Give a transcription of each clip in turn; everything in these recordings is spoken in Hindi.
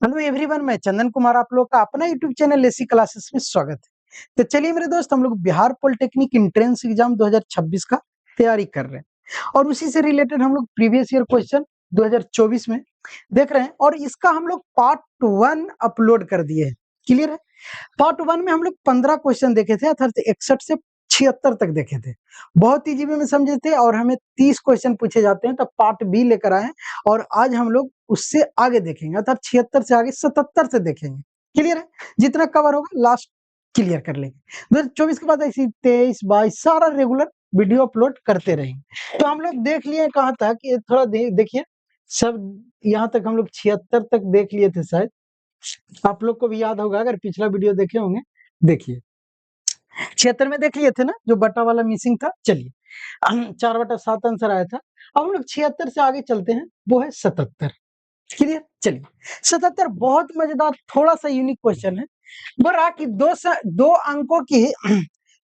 हेलो एवरीवन, मैं चंदन कुमार आप लोग का अपना यूट्यूब चैनल लेसी क्लासेस में स्वागत है। तो चलिए मेरे दोस्त, हम लोग बिहार पॉलिटेक्निक एंट्रेंस एग्जाम 2026 का तैयारी कर रहे हैं और उसी से रिलेटेड हम लोग प्रीवियस ईयर क्वेश्चन 2024 में देख रहे हैं और इसका हम लोग पार्ट 1 अपलोड कर दिए हैं। क्लियर है? पार्ट 1 में हम लोग 15 क्वेश्चन देखे थे, अर्थात 61 से 76 तक देखे थे। बहुत इजी वे में समझे थे और हमें 30 क्वेश्चन पूछे जाते हैं, तब पार्ट बी लेकर आए और आज हम लोग उससे आगे देखेंगे, अर्थात 76 से आगे 77 से देखेंगे। क्लियर है? जितना कवर होगा लास्ट क्लियर कर लेंगे। 2024 के बाद ऐसी 23 22 सारा रेगुलर वीडियो अपलोड करते रहेंगे। तो हम लोग देख लिए कहाँ तक, ये थोड़ा देखिए, सब यहाँ तक हम लोग 76 तक देख लिए थे शायद। आप लोग को भी याद होगा अगर पिछला वीडियो देखे होंगे। देखिए 76 में देख लिए थे ना, जो बटा वाला मिसिंग था। चलिए 4/7 आंसर आया था। अब हम लोग 76 से आगे चलते हैं, वो है 77। क्लियर? चलिए 77 बहुत मजेदार, थोड़ा सा यूनिक क्वेश्चन है। बोल रहा कि दो अंकों की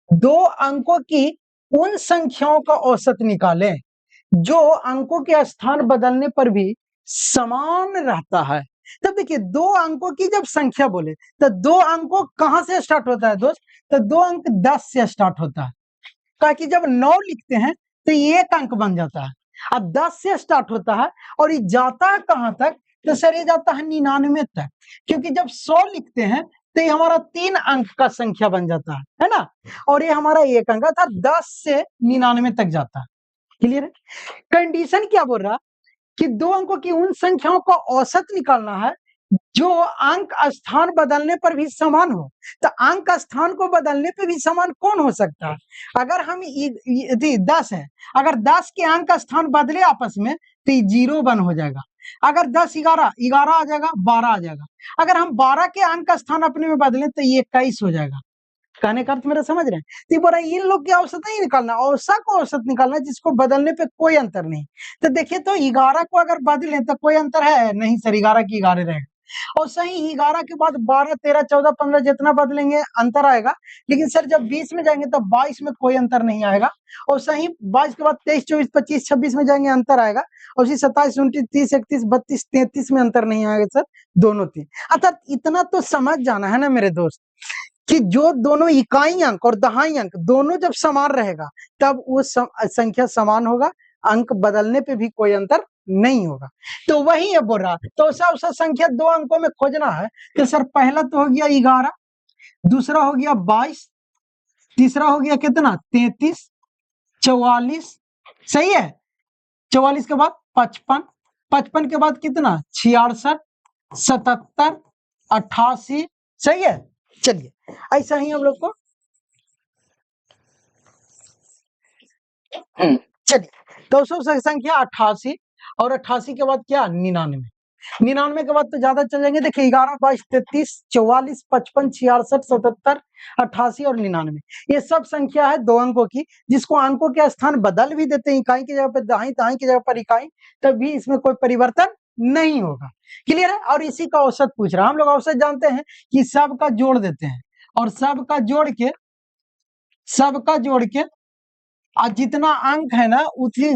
दो अंकों की उन संख्याओं का औसत निकालें जो अंकों के स्थान बदलने पर भी समान रहता है। तब देखिए, दो अंकों की जब संख्या बोले तो दो अंकों कहां से स्टार्ट होता है दोस्त? तो दो अंक 10 से स्टार्ट होता है। कहा कि जब 9 लिखते हैं तो ये एक अंक बन जाता है। अब 10 से स्टार्ट होता है और ये जाता है कहां तक? तो सर ये जाता है 99 तक, क्योंकि जब 100 लिखते हैं तो ये हमारा 3 अंक का संख्या बन जाता है ना। और ये हमारा एक अंक था, 10 से 99 तक जाता है। क्लियर है? कंडीशन क्या बोल रहा कि दो अंकों की उन संख्याओं का औसत निकालना है जो अंक स्थान बदलने पर भी समान हो। तो अंक स्थान को बदलने पे भी समान कौन हो सकता है? अगर हम 10 है, अगर 10 के अंक स्थान बदले आपस में तो ये 0 हो जाएगा। अगर 10 11 11 आ जाएगा, 12 आ जाएगा। अगर हम 12 के अंक स्थान अपने में बदले तो ये 21 हो जाएगा। कहने का अर्थ मेरा समझ रहे हैं? तो बोला इन लोग की औसत नहीं निकालना, औसत को औसत निकालना जिसको बदलने पे कोई अंतर नहीं। तो देखिए, तो 11 को अगर बदले तो कोई अंतर है नहीं सर, 11 की 11 रहेगा। और सही 11 के बाद 12 13 14 15 जितना बदलेंगे अंतर आएगा। लेकिन सर जब 20 में जाएंगे तब 22 में कोई अंतर नहीं आएगा। और सही 22 के बाद 23 24 25 26 में जाएंगे अंतर आएगा। और उसी 27 29 30 31 32 33 में अंतर नहीं आएगा सर, दोनों 3। अर्थात इतना तो समझ जाना है ना मेरे दोस्त कि जो दोनों इकाई अंक और दहाई अंक दोनों जब समान रहेगा तब वो संख्या समान होगा, अंक बदलने पे भी कोई अंतर नहीं होगा। तो वही है बोल रहा। तो ऐसा संख्या दो अंकों में खोजना है तो सर पहला तो हो गया 11, दूसरा हो गया 22, तीसरा हो गया कितना 33, 44। सही है? 44 के बाद 55, 55 के बाद कितना 66, 77, 88। सही है? चलिए ऐसा ही हम लोग को चलिए तो संख्या 88 और 88 के बाद क्या 99। 99 के बाद तो ज्यादा चल जाएंगे। देखिए 11 22 33 44 55 66 77 88 और 99, ये सब संख्या है दो अंकों की, जिसको अंकों के स्थान बदल भी देते हैं, इकाई की जगह पर दहाई, दहाई की जगह पर इकाई, तब भी इसमें कोई परिवर्तन नहीं होगा। क्लियर है? और इसी का औसत पूछ रहा है। हम लोग औसत जानते हैं कि सबका जोड़ देते हैं और सबका जोड़ के और जितना अंक है ना उसी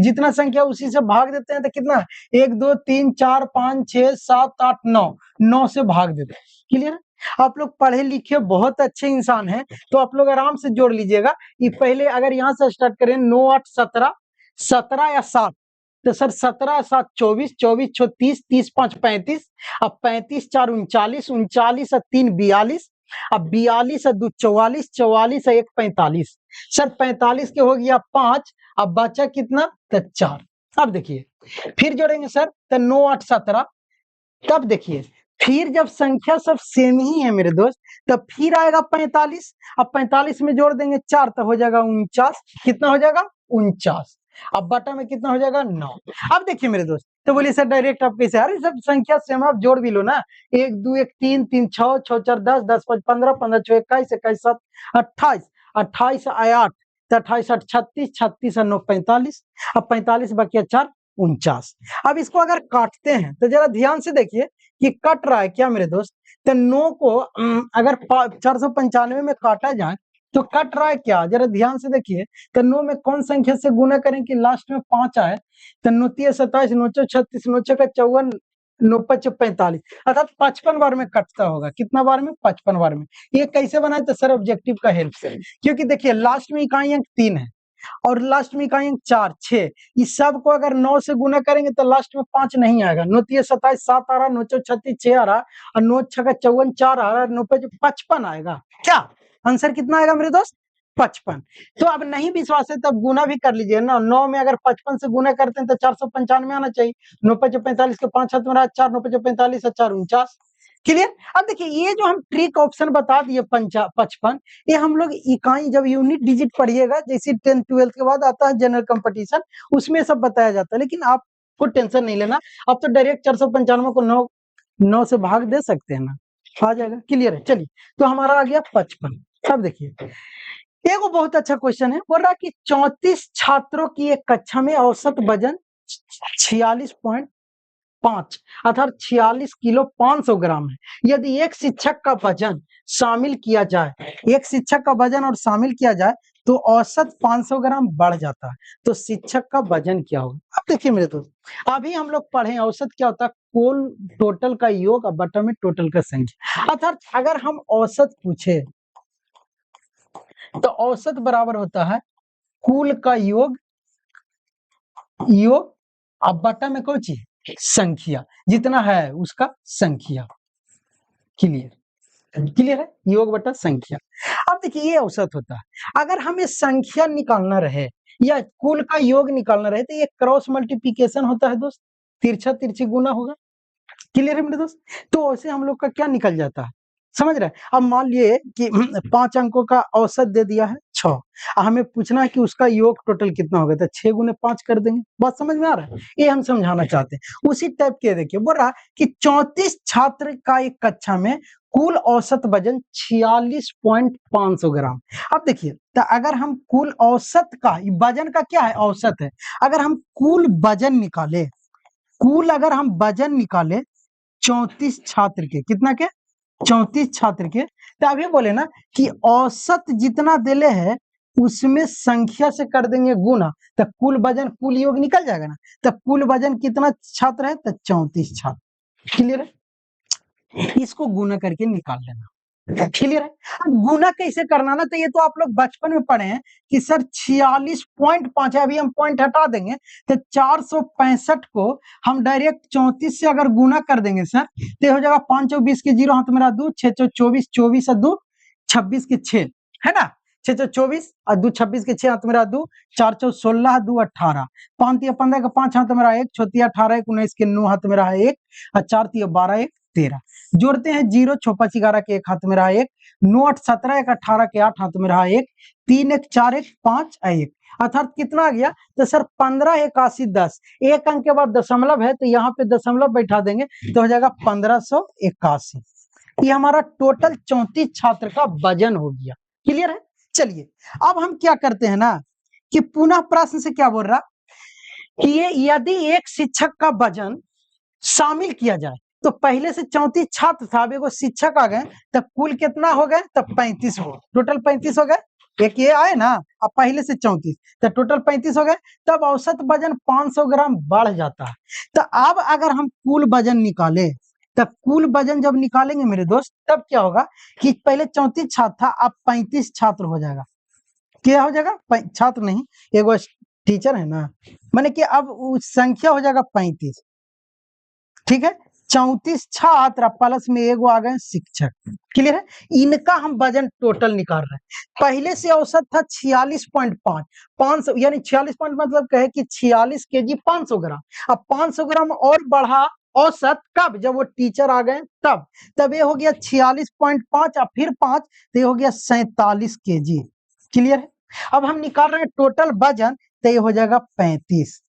जितना संख्या उसी से भाग देते हैं तो कितना 1 2 3 4 5 6 7 8 9 9 से भाग देते हैं। क्लियर है? आप लोग पढ़े लिखे बहुत अच्छे इंसान हैं तो आप लोग आराम से जोड़ लीजिएगा। ये पहले अगर यहाँ से स्टार्ट करें 9 8 17, 17 या 7, तो सर 17 7 24, 24 6 30, 30 5 35, अब 35 4 39, 39 3 42, अब 42 2 44, 44 1 45। सर 45 के हो गया 5, अब बचा कितना तो 4। अब देखिए फिर जोड़ेंगे सर तो 9 8 17। तब देखिए फिर जब संख्या सब सेम ही है मेरे दोस्त तब फिर आएगा 45। अब 45 में जोड़ देंगे 4 तो हो जाएगा 49। कितना हो जाएगा 49। अब बटा में कितना हो जाएगा 9। अब देखिए मेरे दोस्त, तो बोलिए सर डायरेक्ट आप कैसे, अरे सब संख्या सेम आप जोड़ भी लो ना। 1 2 1 3 3 6 6 4 10 10 5 15 15 6 21 21 7 28, 28 आया 8 तो 28 8 36, 36 और 9 45। अब 45 बाकी 4 49। अब इसको अगर काटते हैं तो जरा ध्यान से देखिए कि कट रहा है क्या मेरे दोस्त। तो 9 को अगर 495 में काटा जाए तो कट रहा है क्या, जरा ध्यान से देखिए। तो 9 में कौन संख्या से गुना करें कि लास्ट में 5 आए? तो 9 3 27, 9 4 36, 9 6 54, 9 5 45 अर्थात 55 बार में कटता होगा। कितना बार में? 55 बार में। ये कैसे बना है? तो सर ऑब्जेक्टिव का हेल्प से, क्योंकि देखिए लास्ट में इकाई अंक 3 है और लास्ट में इकाई अंक 4 6, इस सब को अगर 9 से गुना करेंगे तो लास्ट में 5 नहीं आएगा। 9 3 27 7 आ रहा, 9 4 36 6 आ रहा और 9 6 54 4 आ रहा, 9 5 55 आएगा। क्या आंसर कितना आएगा मेरे दोस्त? 55। तो अब नहीं विश्वास है तब गुना भी कर लीजिए ना। 9 में अगर 55 से गुना करते हैं तो 495 आना चाहिए। 9 5 45 के 5 हाथ में रहा 4, 9 5 45 और 4 49। क्लियर? अब देखिए ये जो हम ट्रिक ऑप्शन बता दिए 55, ये हम लोग इकाई जब यूनिट डिजिट पढ़िएगा, जैसे 10th 12th के बाद आता है जनरल कंपटीशन, उसमें सब बताया जाता है। लेकिन आपको टेंशन नहीं लेना, आप तो डायरेक्ट 495 को 9 से भाग दे सकते हैं ना, आ जाएगा। क्लियर है? चलिए, तो हमारा आ गया 55। अब देखिए एक बहुत अच्छा क्वेश्चन है, बोल रहा कि 34 छात्रों की एक कक्षा में औसत वजन 46.5 अर्थात 46 किलो 500 ग्राम है। यदि एक शिक्षक का वजन शामिल किया जाए, एक शिक्षक का वजन और शामिल किया जाए तो औसत 500 ग्राम बढ़ जाता है, तो शिक्षक का वजन क्या होगा? अब देखिए मेरे दोस्त, अभी हम लोग पढ़े औसत क्या होता है? कुल टोटल का योग और बटा में टोटल का संख्या। अर्थात अगर हम औसत पूछे तो औसत बराबर होता है कुल का योग अब बटा में कौन चीज? संख्या, जितना है उसका संख्या। क्लियर है? योग बटा संख्या। अब देखिए ये औसत होता है। अगर हमें संख्या निकालना रहे या कुल का योग निकालना रहे तो ये क्रॉस मल्टीप्लिकेशन होता है दोस्त, तिरछा तिरछी गुना होगा। क्लियर है मेरे दोस्त? तो ऐसे हम लोग का क्या निकल जाता है, समझ रहे हैं? अब मान लिए कि 5 अंकों का औसत दे दिया है 6, हमें पूछना है कि उसका योग टोटल कितना होगा, तो 6 गुने 5 कर देंगे। बात समझ में आ रहा है? ये हम समझाना चाहते हैं। उसी टाइप के देखिए बोल रहा कि 34 छात्र का एक कक्षा में कुल औसत वजन 46.500 ग्राम। अब देखिए तो अगर हम कुल औसत का, वजन का क्या है? औसत है। अगर हम कुल वजन निकाले, कुल अगर हम वजन निकाले 34 छात्र के, कितना के? 34 छात्र के, तो अभी बोले ना कि औसत जितना दिले है उसमें संख्या से कर देंगे गुना, तो कुल वजन कुल योग निकल जाएगा ना। तो कुल वजन कितना छात्र है? तो 34 छात्र। क्लियर है? इसको गुना करके निकाल लेना। क्लियर है? अब गुना कैसे करना ना, तो ये तो आप लोग बचपन में पढ़े हैं कि सर 46.5 है, अभी हम पॉइंट हटा देंगे तो 465 को हम डायरेक्ट 34 से अगर गुना कर देंगे सर तो हो जाएगा 5 और 20 के 0 हाथ मेरा 2, 6 24, 24 और 2 26 के 6 है ना, 6 24 और 2 26 के 6 हाथ मेरा 2, 4 4 16 2 18, 5 3 15 का 5 हाथ मेरा 1, 6 3 18 19 के 9 हाथ मेरा है 1 और 4 3 12 1 13, जोड़ते हैं 0 6 5 11 के 1 हाथ में रहा 1, 9 8 17 1 18 के 8 हाथ में रहा 1, 3 1 4 1 5 1, अर्थात कितना आ गया? तो सर 15 81 10, एक अंक के बाद दशमलव है तो यहाँ पे दशमलव बैठा देंगे तो हो जाएगा 1581। ये हमारा टोटल 34 छात्र का वजन हो गया। क्लियर है? चलिए अब हम क्या करते हैं ना कि पुनः प्रश्न से क्या बोल रहा कि ये यदि एक शिक्षक का वजन शामिल किया जाए, तो पहले से 34 छात्र था, अब एगो शिक्षक आ गए, तब कुल कितना हो गए? तब 35 हो, टोटल 35 हो गए। एक ये आए ना, अब पहले से 34 तो टोटल 35 हो गए, तब औसत वजन 500 ग्राम बढ़ जाता है। तो अब अगर हम कुल वजन निकाले, तब कुल वजन जब निकालेंगे मेरे दोस्त, तब क्या होगा कि पहले 34 छात्र था, अब 35 छात्र हो जाएगा। क्या हो जाएगा? छात्र नहीं, एगो टीचर है ना, माने कि अब संख्या हो जाएगा 35। ठीक है, 34 छात्र प्लस में एगो आ गए शिक्षक। क्लियर है? इनका हम वजन टोटल निकाल रहे हैं। पहले से औसत था 46.5, 500 यानी 46 पॉइंट मतलब कहे कि 46 केजी 500 ग्राम। अब 500 ग्राम और बढ़ा औसत कब? जब वो टीचर आ गए तब ये हो गया 46.5 और फिर 5 तो ये हो गया 47 केजी। क्लियर है? अब हम निकाल रहे हैं टोटल वजन, तो ये हो जाएगा 35।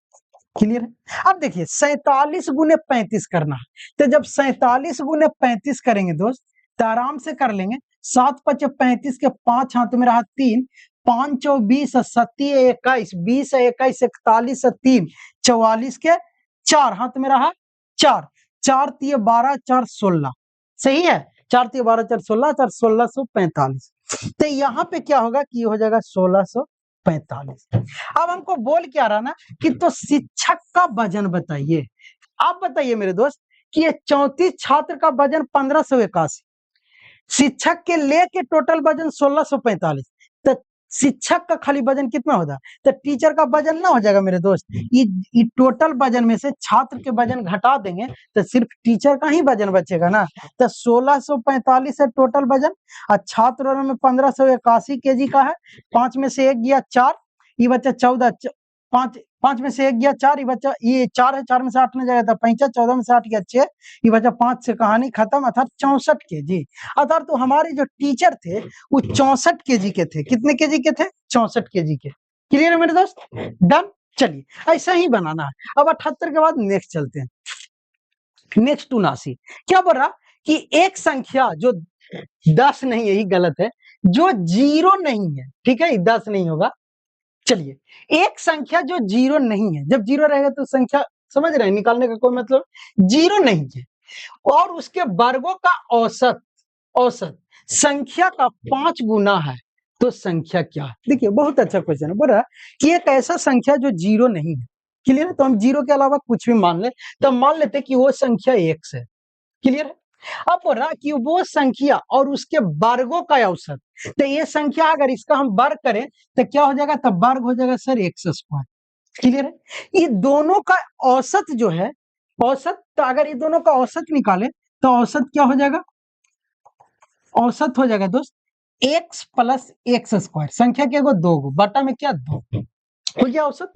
क्लियर है? अब देखिए 47 गुने 35 करना है, तो जब 47 गुने 35 करेंगे दोस्त तो आराम से कर लेंगे। 7 5 35 के 5 हाथ में रहा 3, 5 और 20 सत्ती 21, 20 21 41 3, 44 के 4 हाथ में रहा 4, 4 3 12 4 16, सही है? 4 3 12 4 16, 4 1645। तो यहाँ पे क्या होगा कि हो जाएगा 1645। अब हमको बोल क्या रहा ना कि तो शिक्षक का वजन बताइए। आप बताइए मेरे दोस्त कि ये 34 छात्र का वजन 1581, शिक्षक के लेके टोटल वजन 1645, तो शिक्षक का खाली वजन कितना होगा, तो टीचर का वजन ना हो जाएगा मेरे दोस्त, ये टोटल वजन में से छात्र के वजन घटा देंगे तो सिर्फ टीचर का ही वजन बचेगा ना, तो 1645 है टोटल वजन, और छात्र में 1581 केजी का है, 5 में से 1 गया 4, ये बच्चा 14, 5 में से 1 गया 4, ये बच्चा, ये 4 है, 4 में से 8 न जाएगा 5, 14 में से 8 गया 6, ये बच्चा 5 से कहानी खत्म, अर्थात 64 केजी। अर्थात तो हमारे जो टीचर थे वो 64 केजी के थे, कितने केजी के थे, 64 केजी के। क्लियर है मेरे दोस्त, डन। चलिए ऐसा ही बनाना है। अब 78 के बाद नेक्स्ट चलते हैं, नेक्स्ट 79। क्या बोल रहा कि एक संख्या जो 10 नहीं है, यही गलत है, जो 0 नहीं है, ठीक है, 10 नहीं होगा। चलिए, एक संख्या जो 0 नहीं है, जब 0 रहेगा तो संख्या समझ रहे हैं, निकालने का कोई मतलब 0 नहीं है, और उसके वर्गों का औसत संख्या का 5 गुना है, तो संख्या क्या है। देखिए बहुत अच्छा क्वेश्चन है, बोल रहा कि एक ऐसा संख्या जो 0 नहीं है, क्लियर है, तो हम 0 के अलावा कुछ भी मान ले, तो मान लेते कि वो संख्या x है, क्लियर है। अब बोल रहा कि वो संख्या और उसके वर्गों का औसत, तो ये संख्या अगर इसका हम वर्ग करें तो क्या हो जाएगा, तब वर्ग हो जाएगा सर x², क्लियर है। ये दोनों का औसत जो है, औसत, तो अगर ये दोनों का औसत निकाले तो औसत क्या हो जाएगा, औसत हो जाएगा दोस्त x प्लस x², संख्या क्या होगा 2 बटा में क्या 2 हो गया औसत।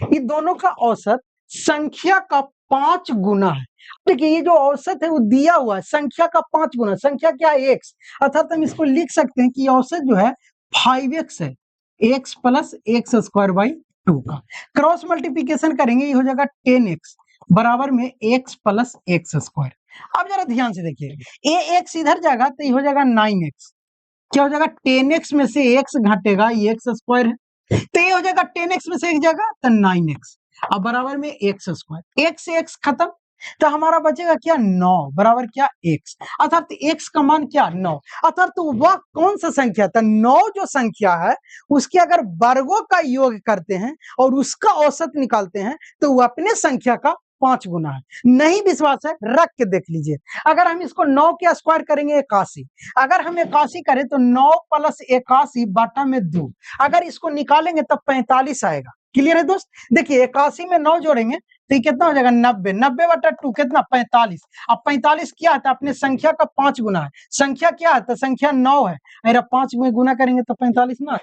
ये दोनों का औसत संख्या का 5 गुना है। देखिए ये जो औसत है वो दिया हुआ है संख्या का 5 गुना, संख्या क्या है x, अर्थात हम इसको लिख सकते हैं कि औसत जो है 5x है, x प्लस x²/2 का क्रॉस मल्टीप्लीकेशन करेंगे, ये हो जाएगा 10x बराबर में x प्लस x²। अब जरा ध्यान से देखिए, ये x इधर जाएगा तो ये हो जाएगा 9x, क्या हो जाएगा 10x में से x घटेगा, ये x² है, तो ये हो जाएगा 10x में से एक जाएगा तो 9x, अब बराबर में x², x से x खत्म, तो हमारा बचेगा क्या 9 बराबर क्या x, अर्थात x का मान क्या 9, अर्थात तो वह कौन सा संख्या था, 9 जो संख्या है उसके अगर वर्गों का योग करते हैं और उसका औसत निकालते हैं तो वो अपने संख्या का 5 गुना है। नहीं विश्वास है रख के देख लीजिए, अगर हम इसको 9 के स्क्वायर करेंगे 81, अगर हम 81 करें तो 9 प्लस 81 बटा में 2, अगर इसको निकालेंगे तब 45 आएगा, क्लियर है दोस्त। देखिए 81 में 9 जोड़ेंगे तो ये कितना हो जाएगा 90, 90 बटा 2 कितना 45, अब 45 क्या है, अपने संख्या का 5 गुना है, संख्या क्या है, तो संख्या 9 है, अगर 5 में गुना करेंगे तो 45 ना,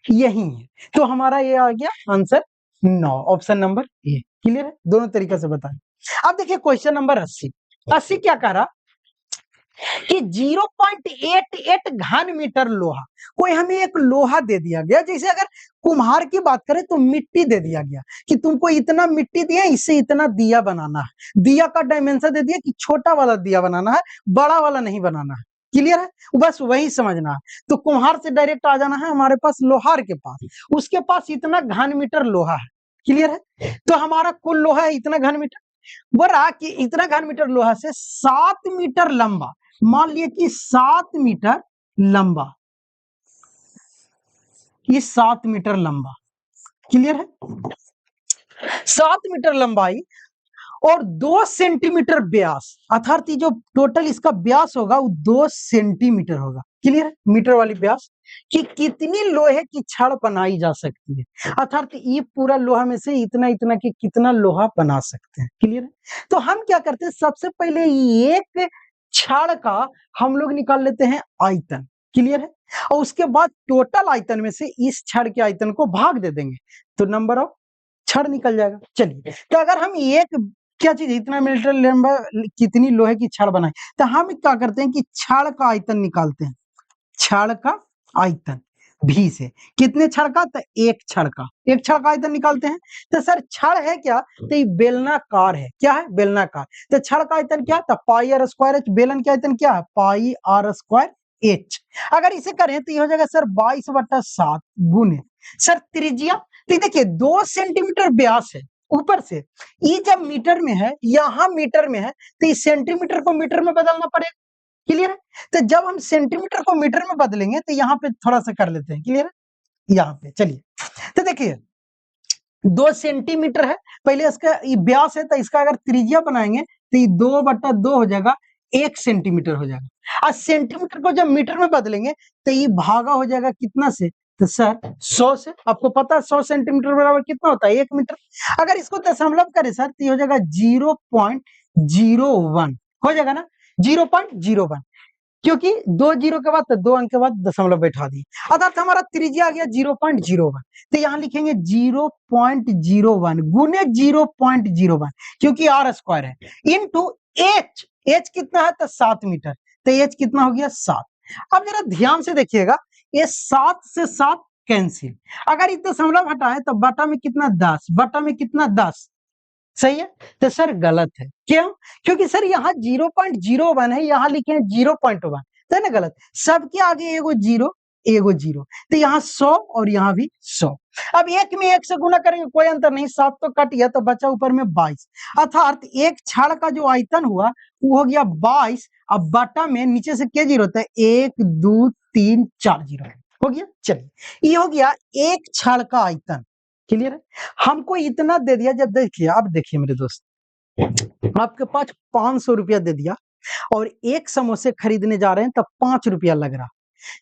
यही है, तो हमारा ये आ गया answer 9, option number A, clear है, दोनों तरीके से बताएं। अब देखिए क्वेश्चन नंबर 80 क्या कह रहा कि 0.88 घन मीटर लोहा, कोई हमें एक लोहा दे दिया गया, जैसे अगर कुम्हार की बात करें तो मिट्टी दे दिया गया कि तुमको इतना मिट्टी दिया, इससे इतना दिया बनाना है, दिया का डायमेंशन दे दिया कि छोटा वाला दिया बनाना है, बड़ा वाला नहीं बनाना है, क्लियर है, बस वही समझना है। तो कुम्हार से डायरेक्ट आ जाना है हमारे पास लोहार के पास, उसके पास इतना घन मीटर लोहा है, क्लियर है, तो हमारा कुल लोहा है इतना घन मीटर, बोल रहा कि इतना घन मीटर लोहा से 7 मीटर लंबा, मान लिया कि 7 मीटर लंबा, ये 7 मीटर लंबा, क्लियर है, 7 मीटर लंबाई और 2 सेंटीमीटर व्यास, अर्थात जो टोटल इसका व्यास होगा वो 2 सेंटीमीटर होगा, क्लियर है, मीटर वाली व्यास, कि कितनी लोहे की छड़ बनाई जा सकती है, अर्थात ये पूरा लोहा में से इतना इतना कि कितना लोहा बना सकते हैं, क्लियर है। तो हम क्या करते हैं, सबसे पहले एक छड़ का हम लोग निकाल लेते हैं आयतन, क्लियर है, और उसके बाद टोटल आयतन में से इस छड़ के आयतन को भाग दे देंगे तो नंबर ऑफ छड़ निकल जाएगा। चलिए, तो अगर हम एक क्या चीज इतना मीटर लंबा कितनी लोहे की छड़ बनाए, तो हम क्या करते हैं कि छड़ का आयतन निकालते हैं, छड़ का आयतन भी से, कितने छड़ का, तो एक छड़ का, एक छड़ का आयतन निकालते हैं, तो सर छड़ है क्या, तो ये बेलनाकार है, क्या है बेलनाकार, तो छड़ का आयतन क्या, तो पाई आर स्क्वायर एच, बेलन का आयतन क्या है पाई आर स्क्वायर एच, अगर इसे करें तो ये हो जाएगा सर 22/7 गुने सर त्रिज्या, तो देखिए 2 सेंटीमीटर व्यास है, ऊपर से ये जब मीटर में है, यहां मीटर में है, तो इस सेंटीमीटर को मीटर में बदलना पड़ेगा, क्लियर है, तो जब हम सेंटीमीटर को मीटर में बदलेंगे तो यहाँ पे थोड़ा सा कर लेते हैं, क्लियर है, यहाँ पे चलिए, तो देखिए 2 सेंटीमीटर है, पहले इसका व्यास है, तो इसका अगर त्रिज्या बनाएंगे तो ये 2/2 हो जाएगा, 1 सेंटीमीटर हो जाएगा। और सेंटीमीटर को जब मीटर में बदलेंगे तो ये भागा हो जाएगा कितना से, तो सर 100 से। आपको पता है 100 सेंटीमीटर बराबर कितना होता है, 1 मीटर। अगर इसको दशमलव करें सर तो ये हो जाएगा 0.01 हो जाएगा ना, 0.01, क्योंकि 2 जीरो के बाद तो 2 अंक के बाद दशमलव बैठा दिए, अर्थात हमारा त्रिज्या आ गया 0.01। तो यहाँ लिखेंगे 0.01 गुने 0.01, क्योंकि आर स्क्वायर है, इनटू एच। एच कितना है तो 7 मीटर, तो एच कितना हो गया 7। अब जरा ध्यान से देखिएगा, ये 7 से 7 कैंसिल, अगर ये दशमलव हटाए तो बटा में कितना 10, बटा में कितना 10, सही है। तो सर गलत है, क्यों? क्योंकि सर यहाँ 0.01 है, यहाँ लिखे हैं 0.1, तो है ना गलत। सबके आगे एगो जीरो एगो जीरो, तो यहाँ 100 और यहाँ भी 100। अब एक में एक से गुना करेंगे कोई अंतर नहीं, 7 तो कट गया तो बचा ऊपर में 22, अर्थात एक छड़ का जो आयतन हुआ वो हो गया 22। अब बटा में नीचे से क्या जीरो होता है, 1 2 3 4 जीरो हो गया। चलिए ये हो गया एक छड़ का आयतन, क्लियर है। हमको इतना दे दिया, जब देखिए अब देखिए मेरे दोस्त, आपके पास 500 रुपया दे दिया और एक समोसे खरीदने जा रहे हैं तब 5 रुपया लग रहा,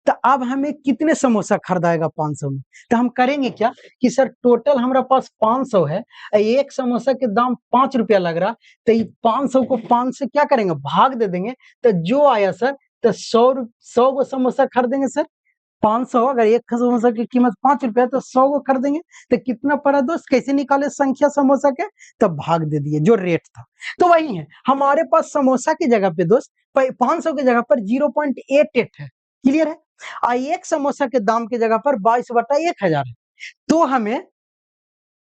तो अब हमें कितने समोसा खरीदाएगा 500 में। तो हम करेंगे क्या कि सर टोटल हमारा पास 500 है, एक समोसा के दाम 5 रुपया लग रहा, तो ये 500 को 5 से क्या करेंगे, भाग दे देंगे, तो जो आया सर तो 100 को समोसा खरीदेंगे सर 500। अगर एक समोसा की कीमत 5 रुपया तो 100 को कर देंगे, तो कितना पड़ा दोस्त, कैसे निकाले संख्या समोसा के, तब भाग दे दिए जो रेट था। तो वही है, हमारे पास समोसा की जगह पे दोस्त 500 की जगह पर 0.88 है, क्लियर है। एक समोसा के दाम की जगह पर 22/1000 है, तो हमें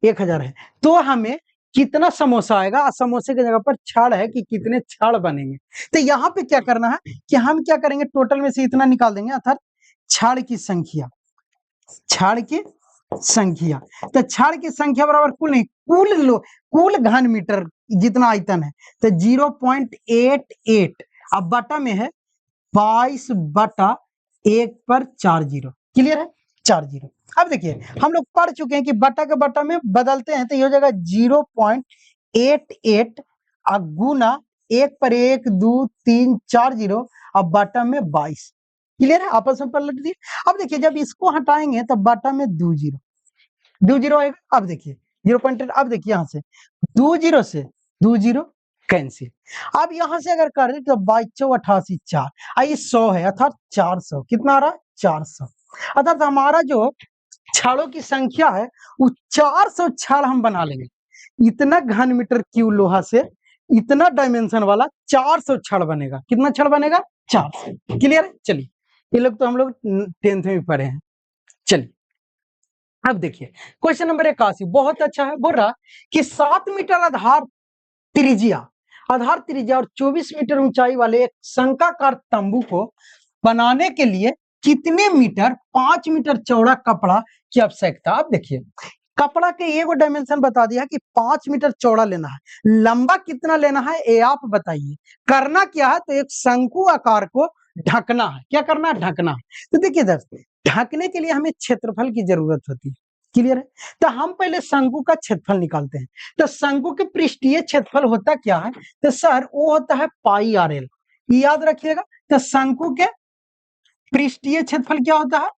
1000 है, तो हमें कितना समोसा आएगा, समोसे की जगह पर छाड़ है कि कितने छाड़ बनेंगे। तो यहाँ पे क्या करना है कि हम क्या करेंगे, टोटल में से इतना निकाल देंगे, अर्थात छाड़ की संख्या, छाड़ की संख्या। तो छाड़ की संख्या बराबर कुल नहीं, कुल लो, कुल घन मीटर जितना आयतन है, तो 0.88। अब बटा में है 22/1 पर 4 जीरो, क्लियर है, 4 जीरो। अब देखिए हम लोग पढ़ चुके हैं कि बटा के बटा में बदलते हैं तो ये हो जाएगा 0.88 गुना 1 पर 1 2 3 4 जीरो, अब बटा में 22, क्लियर है, आपस में पलट दिए। अब देखिए जब इसको हटाएंगे तब बटा में 2 जीरो आएगा। अब देखिए 0.8, अब देखिए यहाँ से 2 जीरो से 2 जीरो कैंसिल। अब यहाँ से अगर कर दे तो 22 4, आई 100 है, अर्थात 400, कितना आ रहा है 400, अर्थात हमारा जो छाड़ों की संख्या है वो 400 छाड़ हम बना लेंगे। इतना घन मीटर क्यूब लोहा से इतना डायमेंशन वाला 400 छड़ बनेगा, कितना छड़ बनेगा 400, क्लियर है। चलिए ये लोग तो हम लोग 10th में पढ़े हैं। चलिए अब देखिए क्वेश्चन नंबर 81 बहुत अच्छा है, बोल रहा कि 7 मीटर आधार त्रिज्या और 24 मीटर ऊंचाई वाले एक शंकाकार तंबू को बनाने के लिए कितने मीटर 5 मीटर चौड़ा कपड़ा की आवश्यकता। अब देखिए कपड़ा के एगो डायमेंशन बता दिया कि 5 मीटर चौड़ा लेना है, लंबा कितना लेना है ये आप बताइए। करना क्या है, तो एक शंकु आकार को ढकना है, क्या करना है, ढकना है। तो देखिए दोस्तों ढकने के लिए हमें क्षेत्रफल की जरूरत होती है, क्लियर है। तो हम पहले शंकु का क्षेत्रफल निकालते हैं। तो शंकु के पृष्ठीय क्षेत्रफल होता क्या है, तो सर वो होता है पाई आर एल, याद रखिएगा। तो शंकु के पृष्ठीय क्षेत्रफल क्या होता है,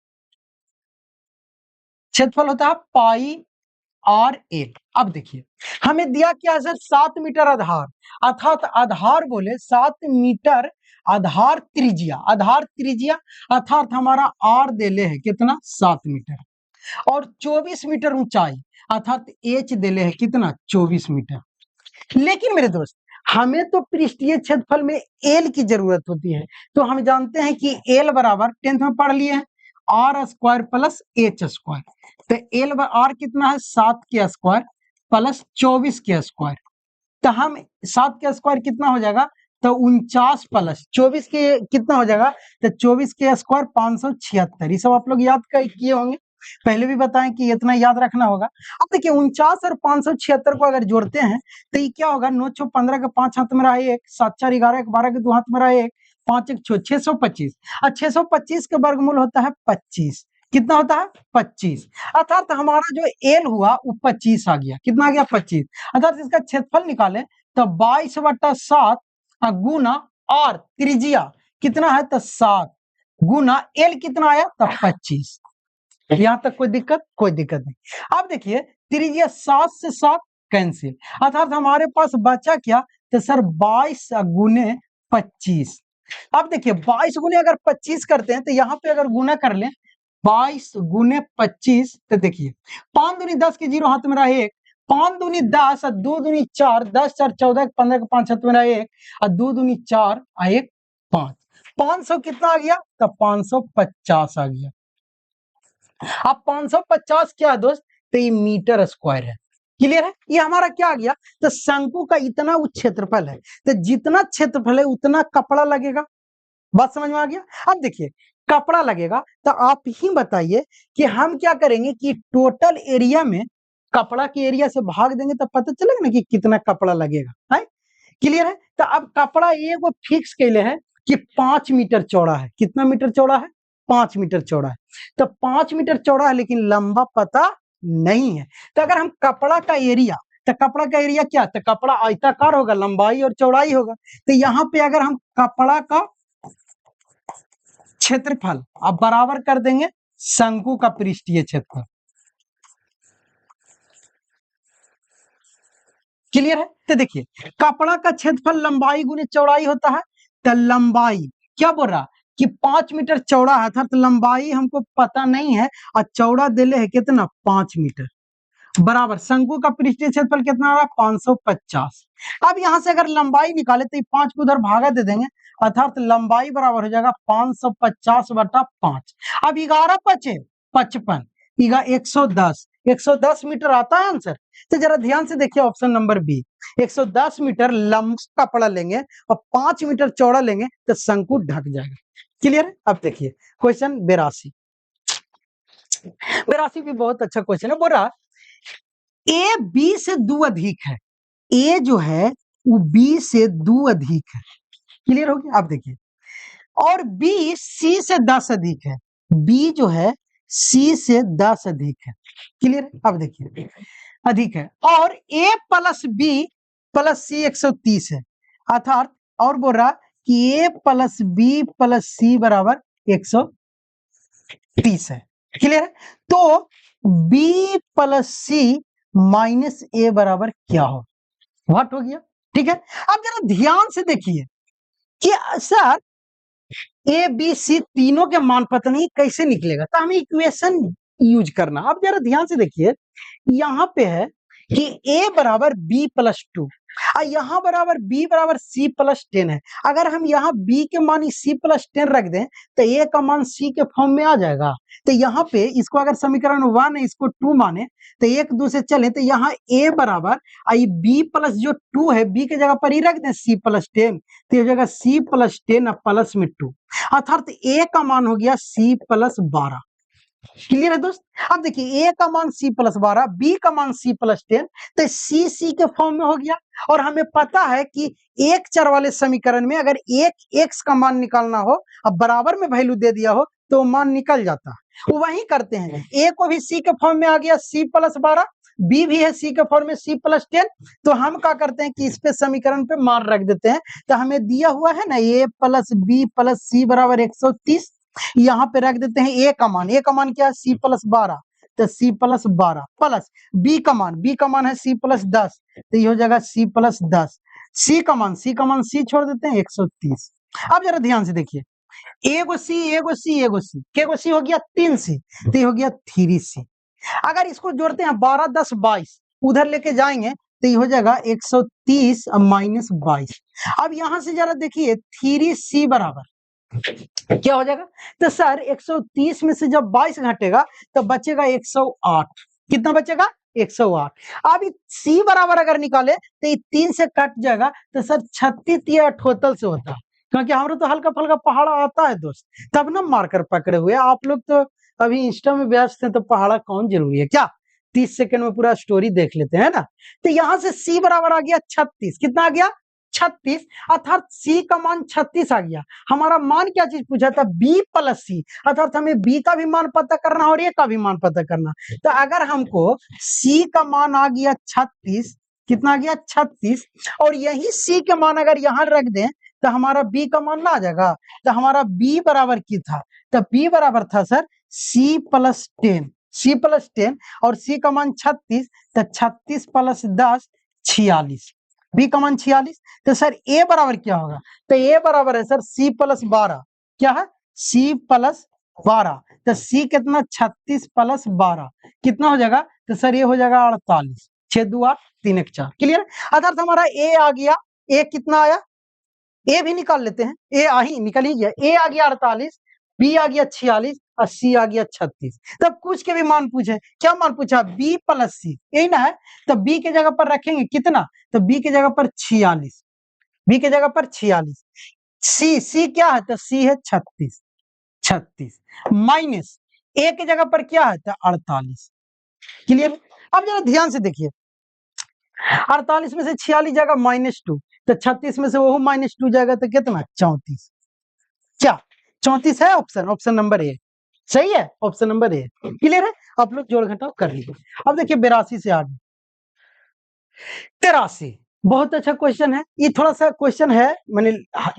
क्षेत्रफल होता है पाई आर एल। अब देखिए हमें दिया क्या है सर, 7 मीटर आधार, अर्थात आधार बोले 7 मीटर आधार त्रिज्या, अर्थात हमारा आर देले है कितना 7 मीटर, और 24 मीटर ऊंचाई, अर्थात एच देले है कितना 24 मीटर। लेकिन मेरे दोस्त हमें तो पृष्ठीय क्षेत्रफल में एल की जरूरत होती है, तो हम जानते हैं कि एल बराबर 10th में पढ़ लिए हैं R square plus H square. तो एल आर कितना है 7 के स्क्वायर प्लस 24 के स्क्वायर, तो हम 7 के स्क्वायर कितना हो जाएगा, तो 49 प्लस 24 के कितना हो जाएगा, तो 24 के स्क्वायर 576। ये सब आप लोग याद किए होंगे, पहले भी बताएं कि इतना याद रखना होगा। अब देखिए 49 और 576 को अगर जोड़ते हैं तो ये क्या होगा, 9 6 15 के 5 हाथ में रहा 1, 7 4 11 के 12 के 2 हाथ में रहा 1, 5 1 625, और 625 के वर्गमूल होता है 25, कितना होता है 25, अर्थात हमारा जो एल हुआ वो 25 आ गया, कितना आ गया 25, अर्थात इसका क्षेत्रफल निकालें तो 22/7 गुना R त्रिज्या कितना है तो 7 गुना L कितना आया तो 25। यहां तक कोई दिक्कत नहीं। अब देखिए त्रिज्या 7 से 7 कैंसिल, अर्थात हमारे पास बचा क्या तो सर 22 गुने 25। अब देखिए 22 गुने अगर 25 करते हैं तो यहाँ पे अगर गुना कर लें 22 गुने 25 तो देखिए 5 दूनी 10 के जीरो हाथ में रहा 1, 5 दूनी 10 और 2 दूनी 4, 10 4 14, 15 के 5 हाथ में रहा 1 और 2 दूनी 4 और 1 5। 500 कितना आ गया तो 550 आ गया। अब 550 क्या है दोस्त तो ये मीटर स्क्वायर है। क्लियर है, ये हमारा क्या आ गया तो शंकु का इतना क्षेत्रफल है, तो जितना क्षेत्रफल है उतना कपड़ा लगेगा। बात समझ में आ गया। अब देखिए कपड़ा लगेगा तो आप ही बताइए कि हम क्या करेंगे कि टोटल एरिया में कपड़ा के एरिया से भाग देंगे तो पता चलेगा ना कि कितना कपड़ा लगेगा है। क्लियर है, तो अब कपड़ा ये वो फिक्स कैले है कि 5 मीटर चौड़ा है। कितना मीटर चौड़ा है 5 मीटर चौड़ा है, तो 5 मीटर चौड़ा है लेकिन लंबा पता नहीं है। तो अगर हम कपड़ा का एरिया, तो कपड़ा का एरिया क्या, तो कपड़ा आयताकार होगा, लंबाई और चौड़ाई होगा। तो यहाँ पे अगर हम कपड़ा का क्षेत्रफल अब बराबर कर देंगे शंकु का पृष्ठीय क्षेत्रफल। क्लियर है, तो देखिए कपड़ा का क्षेत्रफल लंबाई गुने चौड़ाई होता है, तो लंबाई क्या बोल रहा कि 5 मीटर चौड़ा है, अर्थात लंबाई हमको पता नहीं है और चौड़ा देले है कितना 5 मीटर, बराबर शंकु का पृष्ठीय क्षेत्रफल कितना आ रहा है 550। अब यहां से अगर लंबाई निकाले तो 5 को उधर भागा दे देंगे, अर्थात लंबाई बराबर हो जाएगा 550/5। अब 11 बचे 55, 110 मीटर आता है आंसर। तो जरा ध्यान से देखिए ऑप्शन नंबर बी, 110 मीटर लंबा कपड़ा लेंगे और 5 मीटर चौड़ा लेंगे तो शंकु ढक जाएगा। क्लियर है। अब देखिए क्वेश्चन 82 भी बहुत अच्छा क्वेश्चन है। बोल रहा ए बी से 2 अधिक है, ए जो है वो बी से 2 अधिक है। क्लियर हो गया। आप देखिए और बी सी से 10 अधिक है, बी जो है सी से 10 अधिक है। क्लियर है। अब देखिए अधिक है और ए प्लस बी प्लस सी 130 है, अर्थात और बोल रहा कि ए प्लस बी प्लस सी बराबर 130 है। क्लियर है। तो बी प्लस सी माइनस ए बराबर क्या हो, व्हाट हो गया। ठीक है, अब जरा ध्यान से देखिए कि सर ए बी सी तीनों के मान पता नहीं कैसे निकलेगा, तो हमें इक्वेशन यूज करना। अब जरा ध्यान से देखिए यहां पे है कि a बराबर b प्लस 2 और यहाँ बराबर b बराबर c प्लस 10 है। अगर हम यहाँ b के मान c प्लस 10 रख दें तो a का मान c के फॉर्म में आ जाएगा। तो यहाँ पे इसको अगर समीकरण 1 है इसको 2 माने तो एक दूसरे चले, तो यहाँ a बराबर आई b प्लस जो 2 है b के जगह पर ही रख दें c प्लस 10, तो ये जगह c प्लस 10 प्लस में 2, अर्थात a का मान हो गया c प्लस 12। क्लियर है दोस्त। अब देखिए ए का मान सी प्लस 12, बी का मान सी प्लस 10, तो सी सी के फॉर्म में हो गया। और हमें पता है कि एक चर वाले समीकरण में अगर एक एक्स का मान निकालना हो अब बराबर में वैल्यू दे दिया हो तो मान निकल जाता है। वो वही करते हैं, ए को भी सी के फॉर्म में आ गया सी प्लस 12, बी भी है सी के फॉर्म में सी प्लस 10, तो हम क्या करते हैं कि इस पे समीकरण पे मान रख देते हैं। तो हमें दिया हुआ है ना ए प्लस बी प्लस सी बराबर 130, यहाँ पे रख देते हैं ए का मान क्या है सी प्लस 12, तो सी प्लस 12 प्लस बी का मान है सी प्लस 10, तो ये हो जाएगा सी प्लस 10, सी का मान सी छोड़ देते हैं 130। अब जरा ध्यान से देखिए एगो सी के गो सी हो गया 3 सी, तो ये हो गया 3 सी। अगर इसको जोड़ते हैं 12 10 22 उधर लेके जाएंगे तो ये हो जाएगा 130 माइनस 22। अब यहां से जरा देखिए 3 सी बराबर क्या हो जाएगा, तो सर 130 में से जब 22 घटेगा तो बचेगा 108। कितना बचेगा 108। अब सी बराबर अगर निकाले तो ये 3 से कट जाएगा, तो सर 36 या अठोतल से होता है, क्योंकि हमारे तो हल्का फल्का पहाड़ा आता है दोस्त, तब ना मार्कर पकड़े हुए। आप लोग तो अभी इंस्टा में व्यस्त हैं तो पहाड़ा कौन जरूरी है क्या, 30 सेकंड में पूरा स्टोरी देख लेते हैं ना। तो यहां से सी बराबर आ गया 36, कितना आ गया 36, अर्थात सी का मान 36 आ गया। हमारा मान क्या चीज पूछा था बी प्लस सी, अर्थात हमें बी का भी मान पता करना और ए का भी मान पता करना। तो अगर हमको सी का मान आ गया 36 कितना आ गया 36। और यही सी के मान अगर यहाँ रख दें तो हमारा बी का मान ना आ जाएगा। तो हमारा बी बराबर की था, तो बी बराबर था sir C plus 10, C plus 10 और सी का मान 36, तो 36 प्लस 10 46, बी का मान 46। तो सर ए बराबर क्या होगा, तो ए बराबर है सर सी प्लस 12, क्या है सी प्लस 12। तो सी कितना 36 प्लस 12 कितना हो जाएगा, तो सर ये हो जाएगा 48, 6 2 8 3 1 4। क्लियर। अर्थात हमारा ए आ गया, ए कितना आया, ए भी निकाल लेते हैं, ए आ ही निकल ही गया, ए आ गया 48, बी आ गया 46 और सी आ गया 36। तब कुछ के भी मान पूछे, क्या मान पूछा, बी प्लस सी, यही ना है। तो बी के जगह पर रखेंगे कितना, तो बी के जगह पर 46, बी के जगह पर 46, सी क्या है, तो सी है 36, 36 माइनस ए के जगह पर क्या है, तो 48। क्लियर। अब जरा ध्यान से देखिए, 48 में से 46 जाएगा -2, तो 36 में से वो -2 जाएगा तो कितना 34, क्या 34 है ऑप्शन, ऑप्शन नंबर ए सही है, ऑप्शन नंबर ए। क्लियर है, आप लोग जोड़ घटाव कर लीजिए। अब देखिए 82 से आगे 83, बहुत अच्छा क्वेश्चन है। ये थोड़ा सा क्वेश्चन है मैंने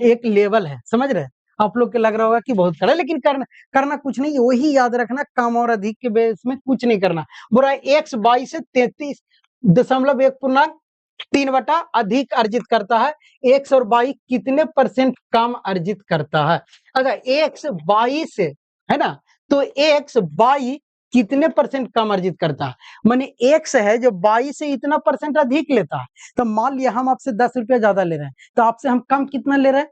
एक लेवल है, समझ रहे हैं आप लोग के, लग रहा होगा कि बहुत कड़ा, लेकिन करना कुछ नहीं, वही याद रखना, कम और अधिक के बेस में कुछ नहीं करना। बुरा x 22 से 33.1 बटा अधिक अर्जित करता है, x और 22 कितने % कम अर्जित करता है। अगर x 22 से है ना, तो x 22 कितने % कम अर्जित करता है, माने x है जो 22 से इतना % अधिक लेता है। तो मान लिया हम आपसे 10 रुपया ज्यादा ले रहे हैं, तो आपसे हम कम कितना ले रहे हैं,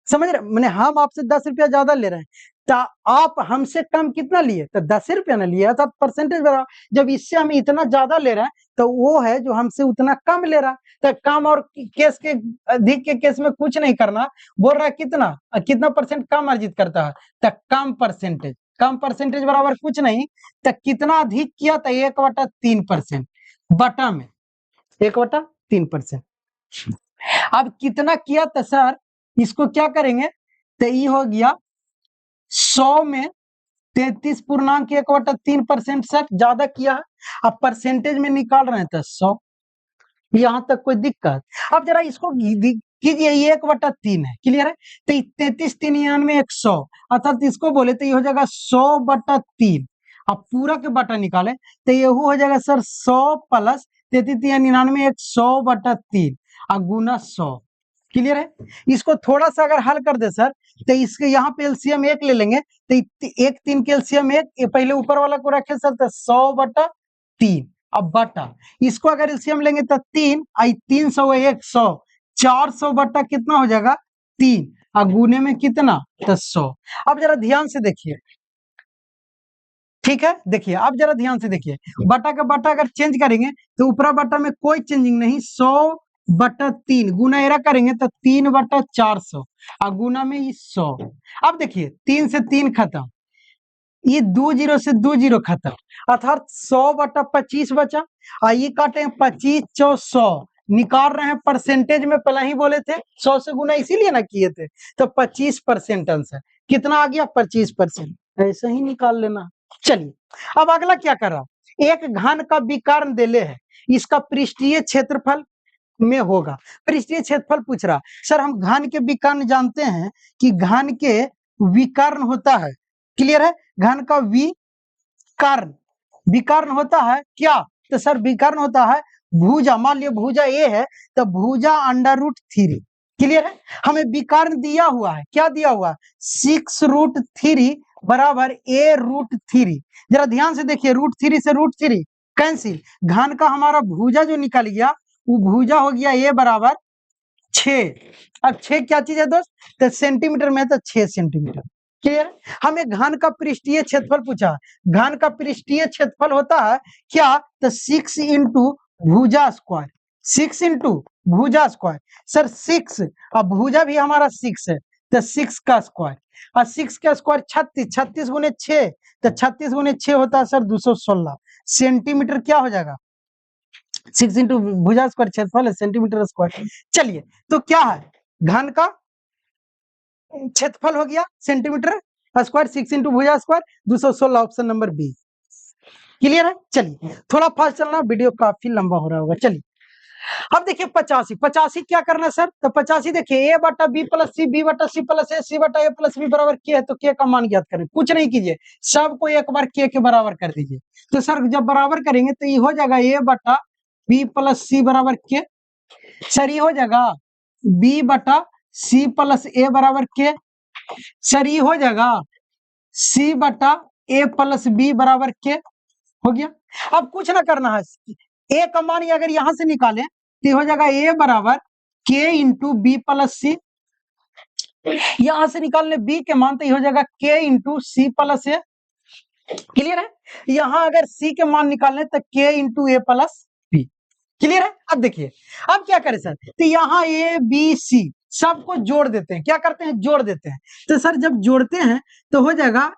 समझ रहे, मैंने हम आपसे 10 रुपया ज्यादा ले रहे हैं, तो आप हमसे कम कितना लिए, तो 10 रुपया ना लिए, अर्थात परसेंटेज बढ़ा। जब इससे हम इतना ज्यादा ले रहे हैं तो वो है जो हमसे उतना कम ले रहा है। तो कम और केस के अधिक के केस में कुछ नहीं करना, बोल रहा है कितना कितना % कम अर्जित करता है, तो कम परसेंटेज, कम परसेंटेज बराबर कुछ नहीं, तो कितना अधिक किया, तो 1/3% बटा में 1/3%। अब कितना किया, तो सर इसको क्या करेंगे, तो ये हो गया 100 में 33.1/3% सर ज्यादा किया है। अब परसेंटेज में निकाल रहे हैं तो 100, यहां तक कोई दिक्कत। अब जरा इसको कीजिए, ये 1/3 है, क्लियर है। तो 33 3 100, अर्थात इसको बोले तो ये हो जाएगा 100/3। अब पूरा के बटा निकाले तो ये हो जाएगा सर 100 प्लस 33 99 100/3 और गुना 100। क्लियर है। इसको थोड़ा सा अगर हल कर दे सर, तो इसके यहाँ पे एलसीएम 1 ले लेंगे, तो 1 3 के एलसीएम 1, ये पहले ऊपर वाला को रखे सर, तो 100/3। अब बटा इसको अगर एलसीएम लेंगे तो 3 आई 300 100, 400 बटा कितना हो जाएगा 3 और गुने में कितना, तो 100। अब जरा ध्यान से देखिए, ठीक है, देखिए अब जरा ध्यान से देखिए, बटा का बटा अगर चेंज करेंगे तो ऊपरा बटा में कोई चेंजिंग नहीं, 100/3 गुना एरा करेंगे तो 3/400 और गुना में 100। अब देखिए 3 से 3 खत्म, ये 2 0 से 2 0 खत्म, अर्थात 100/25 बचा। आइए काटे 25 4 100, निकाल रहे हैं परसेंटेज में, पहले ही बोले थे 100 से गुना इसीलिए ना किए थे, तो 25% आंसर कितना आ गया 25%, ऐसे ही निकाल लेना। चलिए अब अगला क्या कर रहा, एक घन का विकर्ण देले है, इसका पृष्ठीय क्षेत्रफल में होगा, पृष्ठीय क्षेत्रफल पूछ रहा। सर हम घन के विकर्ण जानते हैं कि घन के विकर्ण होता है, क्लियर है, घन का विकर्ण, विकर्ण होता है क्या, तो सर विकर्ण होता है भुजा, मान लिया भुजा ए है तो भुजा √3। क्लियर है, हमें विकर्ण दिया हुआ है, क्या दिया हुआ, 6√3 बराबर a√3। जरा ध्यान से देखिए, √3 से √3 कैंसिल, घन का हमारा भुजा जो निकल गया वो भुजा हो गया a बराबर 6। अब 6 क्या चीज है दोस्त, तो सेंटीमीटर में, तो 6 सेंटीमीटर। क्लियर, हमें घन का पृष्ठीय क्षेत्रफल पूछा, घन का पृष्ठीय क्षेत्रफल होता है क्या, तो 6 इंटू भुजा स्क्वायर, 6 इंटू भुजा स्क्वायर। सर 6 और भुजा भी हमारा 6 है, तो 6 का स्क्वायर, और 6 का स्क्वायर 36, 36 गुने 6, तो 36 गुने 6 होता है सर 216 सेंटीमीटर, क्या हो जाएगा 6 इंटू भुजा स्क्वायर क्षेत्रफल है सेंटीमीटर स्क्वायर। चलिए तो क्या है, घन का क्षेत्रफल हो गया सेंटीमीटर स्क्वायर, 6 इंटू भुजा square 216, option number B. Clear है। चलिए थोड़ा फास्ट चलना, वीडियो काफी लंबा हो रहा होगा। चलिए अब देखिए 85, 85 क्या करना है सर? तो 85 देखिए a बटा b प्लस सी, b बटा c प्लस a, c बटा a प्लस b बराबर k है, तो k का मान ज्ञात करें। कुछ नहीं कीजिए, सबको एक बार k के बराबर कर दीजिए। तो सर जब बराबर करेंगे तो ये हो जाएगा a बटा b प्लस c बराबर k। सर ये हो जाएगा b बटा c प्लस a बराबर k। सर ये हो जाएगा c बटा a प्लस b बराबर k। हो गया। अब कुछ ना करना है, a का मान अगर यहां से निकालें तो हो जाएगा a बराबर k इंटू बी प्लस सी। यहां से निकालने b के मान तो हो जाएगा k इंटू सी प्लस ए। क्लियर है? यहां अगर c के मान निकालने तो k into A plus B. Clear है? अब देखिए, अब क्या करें सर? तो यहाँ a b c सबको जोड़ देते हैं। क्या करते हैं? जोड़ देते हैं। तो सर जब जोड़ते हैं तो हो जाएगा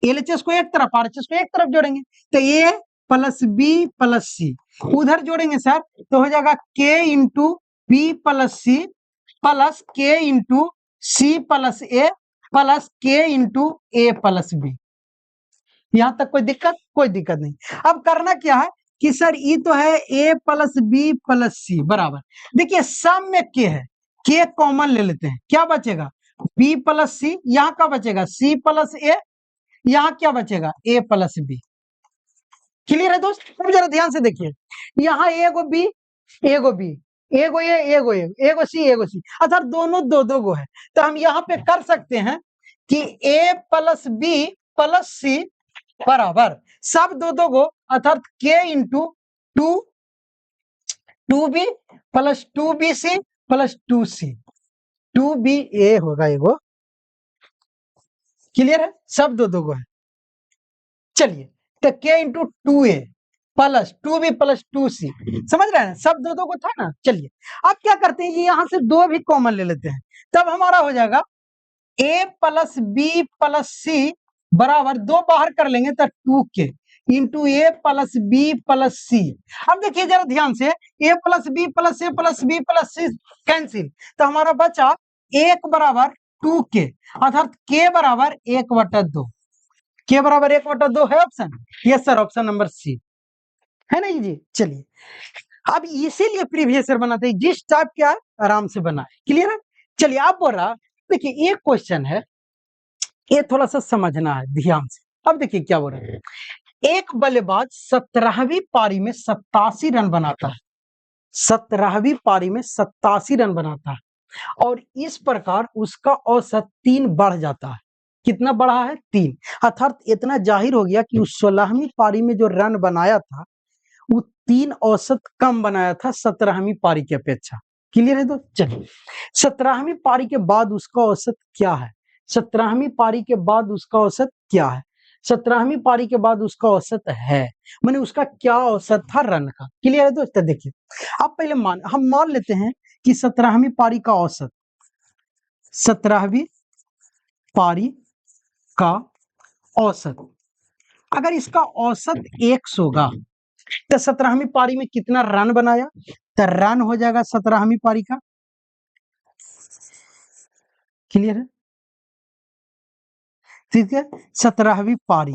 LHS को एक तरफ, RHS को एक तरफ जोड़ेंगे तो a plus B plus C. उधर जोड़ेंगे सर तो हो जाएगा k into B plus C plus k into C plus A plus k into A plus B. यहां तक कोई दिक्कत? कोई दिक्कत नहीं। अब करना क्या है कि सर ये तो है a plus B plus C बराबर, देखिए सम में k है, k कॉमन ले लेते हैं, क्या बचेगा? b प्लस सी। यहाँ क्या बचेगा? c प्लस ए। यहाँ क्या बचेगा? a plus B. क्लियर है दोस्त? अब जरा ध्यान से देखिए, यहाँ एगो बी एगो बी, एगो ए एगो ए, एगो सी एगो सी, अर्थात दोनों दो दो गो है। तो हम यहाँ पे कर सकते हैं कि a plus B plus C बराबर सब दो दो गो, अर्थात k into two B plus two B C plus two C, two B A होगा एगो। क्लियर है? सब दो दो गो है। चलिए, तो k into two A plus two B plus two C, समझ रहे हैं? सब दो दो को था ना। चलिए अब क्या करते हैं, यहाँ से दो भी कॉमन ले लेते हैं, तब हमारा हो जाएगा a plus B plus C बराबर दो बाहर कर लेंगे तो टू के into A plus B plus C. अब देखिए जरा ध्यान से, a plus B plus A plus B plus C cancel, तो हमारा बचा एक बराबर टू के, अर्थात k बराबर एक बटा दो। k बराबर एक बटा दो है option? Yes sir, option number C है ना जी। चलिए, अब इसीलिए प्रीवियस ईयर बनाते हैं, जिस टाइप का आराम से बनाए। क्लियर है? चलिए आप बोल रहा, देखिए एक क्वेश्चन है, ये थोड़ा सा समझना है ध्यान से। अब देखिए क्या बोल रहे हैं, एक बल्लेबाज 17वीं पारी में 87 रन बनाता है, 17वीं पारी में 87 रन बनाता है, और इस प्रकार उसका औसत 3 बढ़ जाता है। कितना बढ़ा है? 3। अर्थात इतना जाहिर हो गया कि उस 16वीं पारी में जो रन बनाया था वो 3 औसत कम बनाया था 17वीं पारी की अपेक्षा। क्लियर है दोस्त? चलिए, 17वीं पारी के बाद उसका औसत क्या है? 17वीं पारी के बाद उसका औसत क्या है? 17वीं पारी के बाद उसका औसत है, माने उसका क्या औसत था रन का। क्लियर है दोस्त? देखिए, अब पहले हम मान लेते हैं कि 17वीं पारी का औसत, 17वीं पारी का औसत, अगर इसका औसत 100 होगा तो 17वीं पारी में कितना रन बनाया? तो रन हो जाएगा 17वीं पारी का। क्लियर है? ठीक है, 17वीं पारी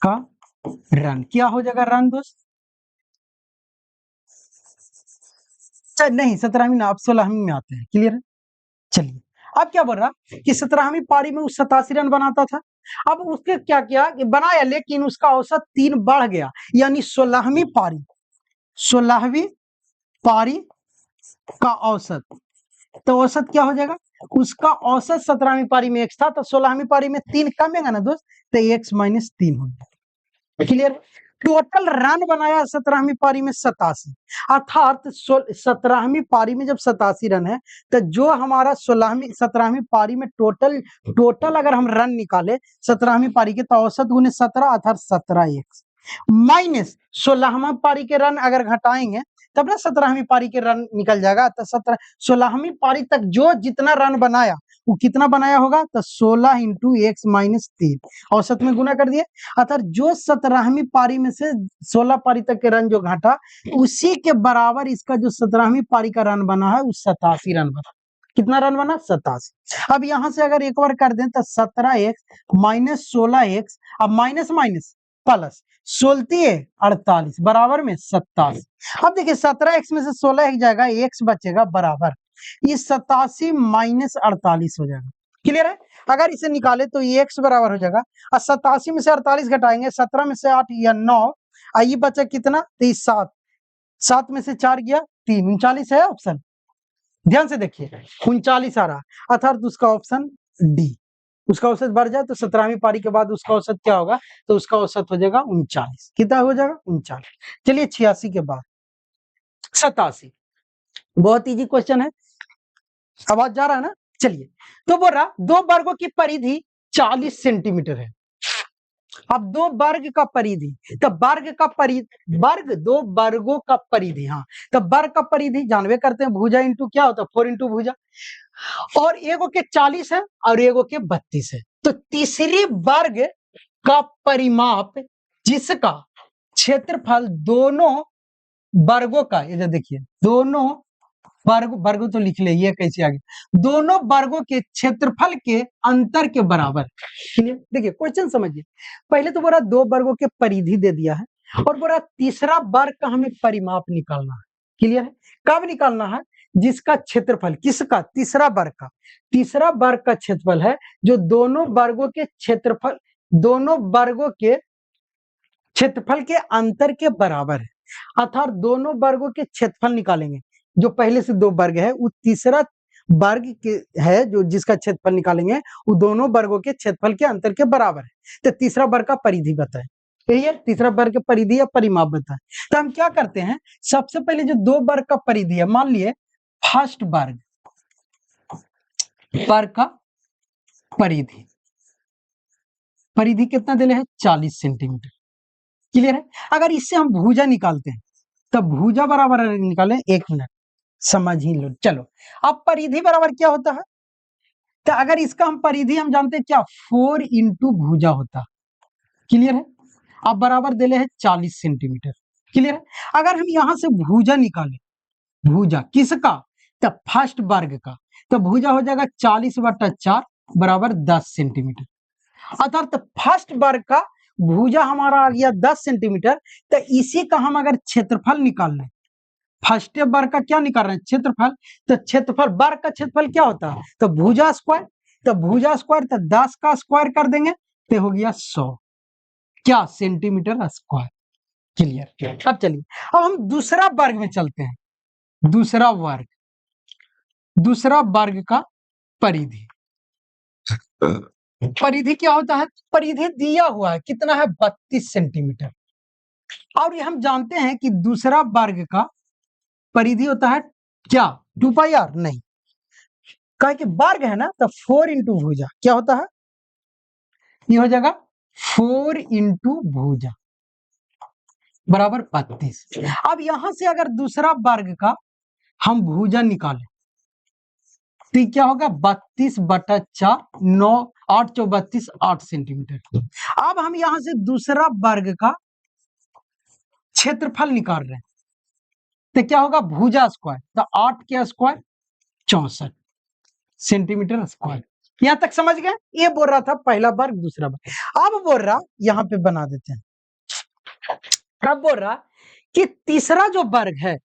का रन क्या हो जाएगा? रन दोस्त नहीं, 17वीं ना, अब 16वीं में आते हैं। क्लियर है? चलिए, अब क्या बोल रहा कि 17वीं पारी में उस 87 रन बनाता था, अब उसके क्या किया कि बनाया, लेकिन उसका औसत 3 बढ़ गया, यानी 16वीं पारी का औसत, तो औसत क्या हो जाएगा? उसका औसत 17वीं पारी में x था, तो 16वीं पारी में 3 कमेगा ना दोस्त, तो x माइनस 3 हो गया। क्लियर? टोटल रन बनाया 17वीं पारी में 87, अर्थात 17वीं पारी में जब 87 रन है तो जो हमारा 17वीं पारी में टोटल अगर हम रन निकाले 17वीं पारी के, तो औसत गुने 17, अर्थात 17x माइनस 16वीं पारी के रन अगर घटाएंगे तब ना 17वीं पारी के रन निकल जाएगा। तो 16वीं पारी तक जो जितना रन बनाया वो कितना बनाया होगा? तो 16 इंटू एक्स माइनस 3, औसत में गुना कर दिए, अर्थात जो 17वीं पारी में से 16 पारी तक के रन जो घटा, उसी के बराबर इसका जो 17वीं पारी का रन बना है वो 87 रन बना। कितना रन बना? 87। अब यहां से अगर एक बार कर दें तो 17x माइनस 16x, अब माइनस माइनस प्लस 16 बराबर में 87। अब देखिए 17x में से 16 एक जाएगा, x बचेगा बराबर ये 87 माइनस 48 हो जाएगा। क्लियर है? अगर इसे निकाले तो ये x बराबर हो जाएगा, और 87 में से 48 घटाएंगे, 17 में से 8 या 9, आइए बचा कितना, तो 7, 7 में से 4 गया 3, 39 है ऑप्शन। ध्यान से देखिए 39 आ रहा, अर्थात उसका ऑप्शन डी। उसका औसत बढ़ जाए तो 17वीं पारी के बाद उसका औसत क्या होगा, तो उसका औसत हो जाएगा 39। कितना हो जाएगा, 39। चलिए 86 के बाद 87, बहुत इजी क्वेश्चन है, आवाज जा रहा है ना। चलिए, तो बोल रहा दो वर्गों की परिधि 40 सेंटीमीटर है। अब दो वर्ग का परिधि, तो वर्ग का परिधि, वर्ग दो वर्गों का परिधि, हाँ, तो वर्ग का परिधि जानवे करते हैं, भुजा इंटू क्या होता है, 4 इंटू भुजा, और एगो के 40 है और एगो के 32 है। तो तीसरी वर्ग का परिमाप जिसका क्षेत्रफल दोनों वर्गों का, ये देखिए दोनों वर्ग तो लिख ले, ये कैसे आ गया, दोनों वर्गों के क्षेत्रफल के अंतर के बराबर। क्लियर? देखिए क्वेश्चन समझिए, पहले तो बोला दो वर्गों के परिधि दे दिया है, और बोला तीसरा वर्ग का हमें परिमाप निकालना है। क्लियर है? कब निकालना है, जिसका क्षेत्रफल, किसका, तीसरा वर्ग का, तीसरा वर्ग का क्षेत्रफल है जो दोनों वर्गों के क्षेत्रफल, दोनों वर्गों के क्षेत्रफल के अंतर के बराबर है। अर्थात दोनों वर्गों के क्षेत्रफल निकालेंगे, जो पहले से दो वर्ग है वो तीसरा वर्ग के है जो जिसका क्षेत्रफल निकालेंगे वो दोनों वर्गों के क्षेत्रफल के अंतर के बराबर है। तो तीसरा वर्ग का परिधि बताए, यही है तीसरा वर्ग का परिधि या परिमाप बताए। तो हम क्या करते हैं, सबसे पहले जो दो वर्ग का परिधि है, मान लिए फर्स्ट वर्ग का परिधि, परिधि कितना दिले है, 40 सेंटीमीटर। क्लियर है? अगर इससे हम भुजा निकालते हैं तो भुजा बराबर निकालें, 1 मिनट समझ ही लो। चलो अब परिधि बराबर क्या होता है, तो अगर इसका हम परिधि हम जानते हैं क्या, 4 इंटू भुजा होता। क्लियर है? अब बराबर दिले है 40 सेंटीमीटर। क्लियर है? अगर हम यहां से भुजा निकालें, भुजा किसका, तो फर्स्ट वर्ग का, तो भुजा हो जाएगा 40/4 बराबर 10 सेंटीमीटर। अर्थात फर्स्ट वर्ग का भुजा हमारा आ गया 10 सेंटीमीटर। तो इसी का हम अगर क्षेत्रफल निकाल लें, फर्स्ट वर्ग का क्या निकाल रहे हैं, क्षेत्रफल, तो क्षेत्रफल वर्ग का क्षेत्रफल क्या होता है, तो भुजा स्क्वायर, तो भुजा स्क्वायर तो 10 का स्क्वायर कर देंगे तो हो गया 100 क्या सेंटीमीटर स्क्वायर। क्लियर? अब चलिए अब हम दूसरा वर्ग में चलते हैं, दूसरा वर्ग, दूसरा वर्ग का परिधि, परिधि क्या होता है, परिधि दिया हुआ है कितना है, 32 सेंटीमीटर। और ये हम जानते हैं कि दूसरा वर्ग का परिधि होता है क्या, 2πr, नहीं, कहे कि वर्ग है ना, तो 4 इंटू भुजा क्या होता है, ये हो जाएगा 4 इंटू भुजा बराबर 32। अब यहां से अगर दूसरा वर्ग का हम भुजा निकालें तो क्या होगा, 32/4, 9, 8 × 4 = 32, 8 सेंटीमीटर। अब हम यहां से दूसरा वर्ग का क्षेत्रफल निकाल रहे हैं तो क्या होगा, भुजा स्क्वायर, तो 8 के स्क्वायर 64 सेंटीमीटर स्क्वायर। यहां तक समझ गए? ये बोल रहा था पहला वर्ग दूसरा वर्ग। अब बोल रहा, यहां पे बना देते हैं, अब बोल रहा कि तीसरा जो वर्ग है,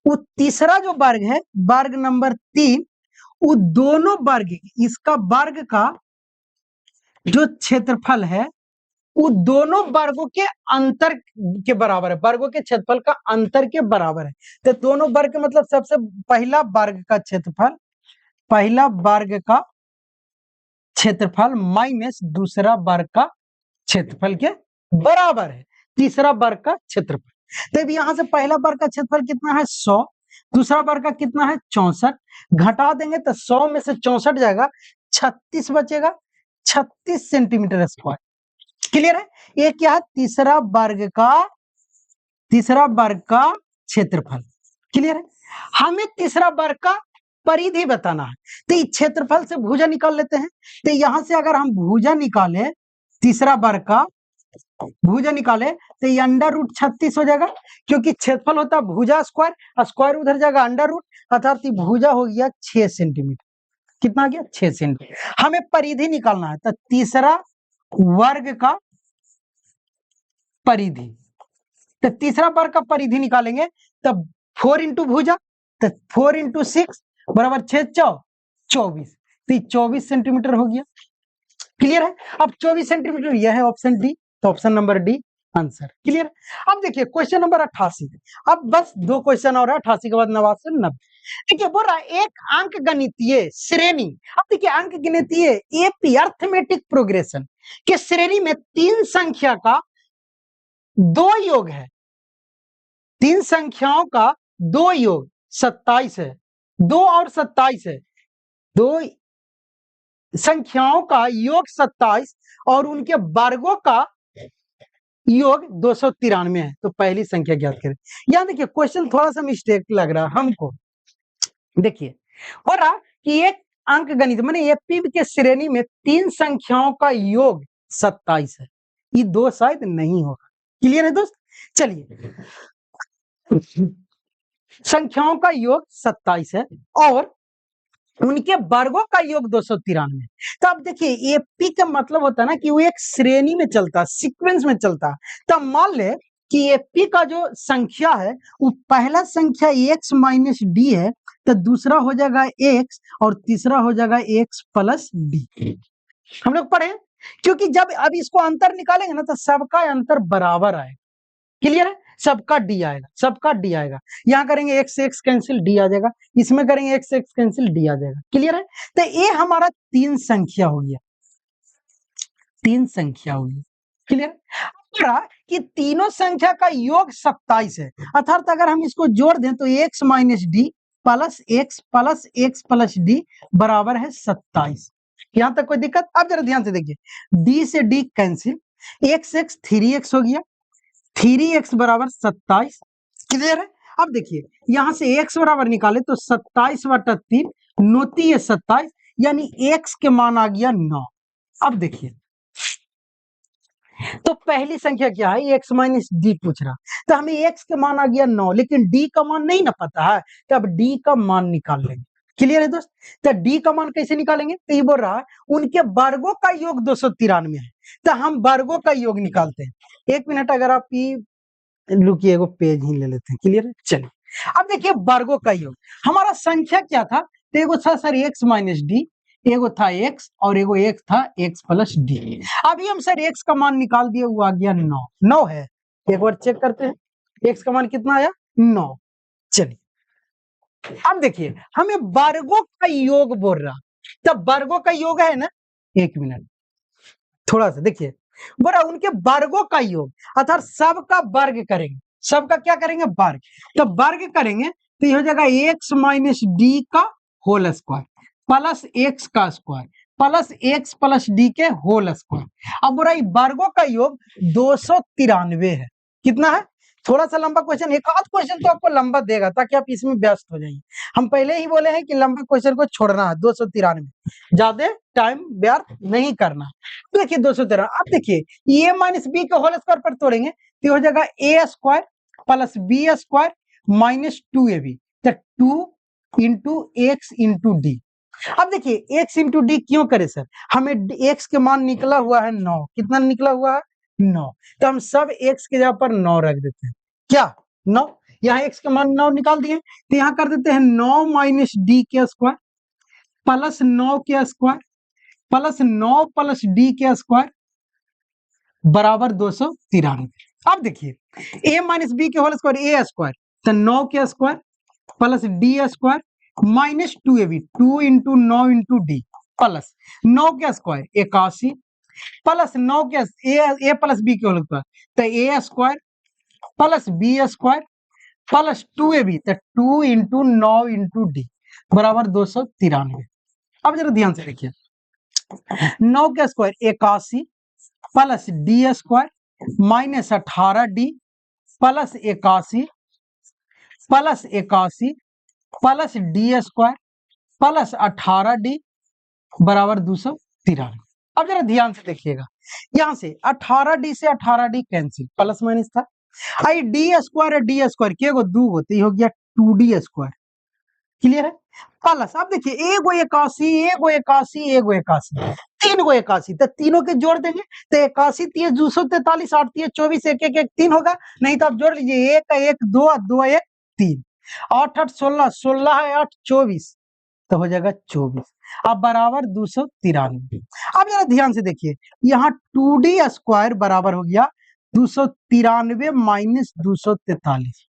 वो तीसरा जो वर्ग है, वर्ग नंबर 3, वो दोनों वर्ग, इसका वर्ग का जो क्षेत्रफल है वो दोनों वर्गों के अंतर के बराबर है, वर्गों के क्षेत्रफल का अंतर के बराबर है। तो दोनों वर्ग के मतलब सबसे पहला वर्ग का क्षेत्रफल, पहला वर्ग का क्षेत्रफल माइनस दूसरा वर्ग का क्षेत्रफल के बराबर है, तीसरा वर्ग का क्षेत्रफल। तो अब यहां से पहला वर्ग का क्षेत्रफल कितना है, 100, दूसरा वर्ग का कितना है, 64, घटा देंगे तो 100 में से 64 जाएगा, 36 बचेगा, 36 सेंटीमीटर स्क्वायर। क्लियर है? ये क्या है, तीसरा वर्ग का क्षेत्रफल। क्लियर है? हमें तीसरा वर्ग का परिधि बताना है, तो इस क्षेत्रफल से भुजा निकाल लेते हैं। तो यहां से अगर हम भुजा निकाले, तीसरा वर्ग का भुजा निकाले तो ये √36 हो जाएगा, क्योंकि क्षेत्रफल होता है भुजा स्क्वायर, स्क्वायर उधर जाएगा √, अर्थात भुजा हो गया 6 सेंटीमीटर। कितना आ गया, 6 सेंटीमीटर। हमें परिधि निकालना है, तो तीसरा वर्ग का परिधि। तो तीसरा वर्ग का परिधि निकालेंगे तब 4 इंटू भुजा, तो 4 इंटू 6 बराबर 6 चौ 24, तो 24 सेंटीमीटर हो गया। क्लियर है? अब 24 सेंटीमीटर यह है ऑप्शन डी, तो option number D answer. Clear? अब देखिए क्वेश्चन नंबर 88, अब बस 2 क्वेश्चन और है, 88 के बाद 89 से 90। देखिए बोल रहा है एक अंक गणितीय श्रेणी, अब देखिए अंक गणितीय एपी अर्थमेटिक प्रोग्रेशन के श्रेणी में 3 संख्या का 2 योग है, 3 संख्याओं का 2 योग 27 है, 2 और 27 है, 2 संख्याओं का योग 27 और उनके वर्गों का योग 293 है। तो पहली संख्या ज्ञात करें। यहां देखिए क्वेश्चन थोड़ा सा मिस्टेक लग रहा है हमको। देखिए हो रहा कि एक अंक गणित माने एपी के श्रेणी में 3 संख्याओं का योग 27 है, ये 2 शायद नहीं होगा। क्लियर है दोस्त? चलिए संख्याओं का योग 27 है और उनके वर्गों का योग 293। तो अब देखिए एपी का मतलब होता है ना कि वो एक श्रेणी में चलता, सीक्वेंस में चलता। तो मान ले कि एपी का जो संख्या है वो पहला संख्या x माइनस डी है, तो दूसरा हो जाएगा x और तीसरा हो जाएगा x प्लस डी। हम लोग पढ़े, क्योंकि जब अब इसको अंतर निकालेंगे ना तो सबका अंतर बराबर आएगा। क्लियर है? सबका डी आएगा, सबका डी आएगा। यहां करेंगे x से x कैंसिल, डी आ जाएगा, इसमें करेंगे x से x कैंसिल, डी आ जाएगा। क्लियर है? तो ये हमारा 3 संख्या हो गया, 3 संख्या हो गई। क्लियर? कि तीनों संख्या का योग 27 है, अर्थात अगर हम इसको जोड़ दें तो x minus D plus x plus x plus D बराबर है 27। यहां तक कोई दिक्कत? अब जरा ध्यान से देखिए, d से d cancel, x x 3x हो गया, 3x बराबर 27। क्लियर है? अब देखिए यहां से x बराबर निकाले तो 27 बटा 3 9 है 27, यानी x के मान आ गया 9। अब देखिए तो पहली संख्या क्या है, x माइनस डी पूछ रहा, तो हमें x का मान आ गया 9, लेकिन d का मान नहीं ना पता है, तो अब d का मान निकाल लेंगे। क्लियर है दोस्त? तो d का मान कैसे निकालेंगे? तो ये बोल रहा है उनके वर्गों का योग 293 है, तो हम वर्गों का योग निकालते हैं। 1 मिनट अगर आप रुकिए, एगो पेज ही ले लेते हैं। क्लियर है? चलिए अब देखिए वर्गों का योग, हमारा संख्या क्या था, तो एगो था सर x माइनस डी, एगो था x और एगो एक था x प्लस डी। अभी हम सर x का मान निकाल दिए, वो आ गया 9। 9 है, एक बार चेक करते हैं x का मान कितना आया, 9। चलिए अब देखिए हमें वर्गों का योग बोल रहा, तब वर्गों का योग है ना, 1 मिनट थोड़ा सा देखिए, बोला उनके वर्गों का योग, अर्थात सबका वर्ग करेंगे, सबका क्या करेंगे, वर्ग। तो वर्ग करेंगे तो ये हो जाएगा x माइनस डी का होल स्क्वायर प्लस x का square plus x plus D के होल स्क्वायर। अब बोला वर्गों का योग 293 है। कितना है? थोड़ा सा लंबा क्वेश्चन, एक आध क्वेश्चन तो आपको लंबा देगा ताकि आप इसमें व्यस्त हो जाइए। हम पहले ही बोले हैं कि लंबे क्वेश्चन को छोड़ना है, 293 ज्यादा टाइम व्यर्थ नहीं करना। तो देखिए 213, अब देखिए ए माइनस बी के होल स्क्वायर पर तोड़ेंगे तो हो जाएगा A square plus B square minus 2ab, तो 2 इंटू एक्स इंटू डी। अब देखिए x इंटू डी क्यों करे सर, हमें x के मान निकला हुआ है 9, कितना निकला हुआ है 9, तो हम सब x के जगह पर 9 रख देते हैं। क्या 9, यहाँ x के मान 9 निकाल दिए, तो यहाँ कर देते हैं 9 माइनस डी के स्क्वायर प्लस 9 के स्क्वायर प्लस 9 प्लस डी के स्क्वायर बराबर 293। अब देखिए a माइनस बी के होल स्क्वायर a स्क्वायर, तो 9 के square plus D square minus 2ab, 2 into 9 into D plus 9 के स्क्वायर 81 प्लस 9 के ए प्लस बी के होल स्क्वायर, तो A square plus B square plus 2ab, तो 2 इंटू 9 इंटू डी बराबर 293। अब जरा ध्यान से देखिए 9 के square 81 plus D square minus 18d plus 81 plus 81 plus D square plus 18d बराबर 293। अब जरा ध्यान से देखिएगा, यहां से 18d से 18d कैंसिल, प्लस माइनस था, आई डी स्क्वायर के गो 2 होते हो गया 2d स्क्वायर क्लियर है। प्लस अब देखिए एगो 81, एगो 81, एगो 81, 3 गो 81, तो तीनों के जोड़ देंगे तो 81 3 243, 8 3 24, 1 1 1 3 होगा। नहीं तो आप जोड़ लीजिए 1 1 2 2 1 3, 8 8 16, 16 है 8 24, तो हो जाएगा 24। अब बराबर 293। अब जरा ध्यान से देखिए, यहाँ 2d स्क्वायर बराबर हो गया 293 माइनस 243।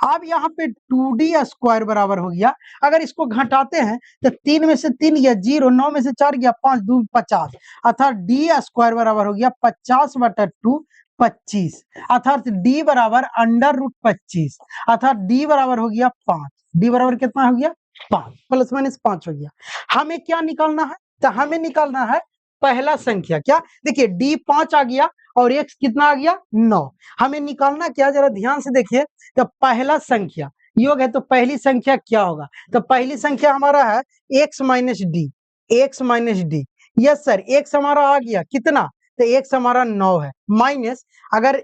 अब यहाँ पे 2d स्क्वायर बराबर हो गया, अगर इसको घटाते हैं तो 3 में से 3 गया 0, 9 में से 4 गया 5, 2 50, अर्थात d स्क्वायर बराबर हो गया 50/2 25, अर्थात d बराबर √25, अर्थात d बराबर हो गया 5। d बराबर कितना हो गया 5, प्लस माइनस 5 हो गया। हमें क्या निकालना है, तो हमें निकालना है पहला संख्या। क्या देखिए d 5 आ गया और x कितना आ गया 9। हमें निकालना क्या, जरा ध्यान से देखिए, तो पहला संख्या योग है तो पहली संख्या क्या होगा, तो पहली संख्या हमारा है x minus D, x minus D. Yes sir, x हमारा आ गया कितना, तो x हमारा 9 है, माइनस अगर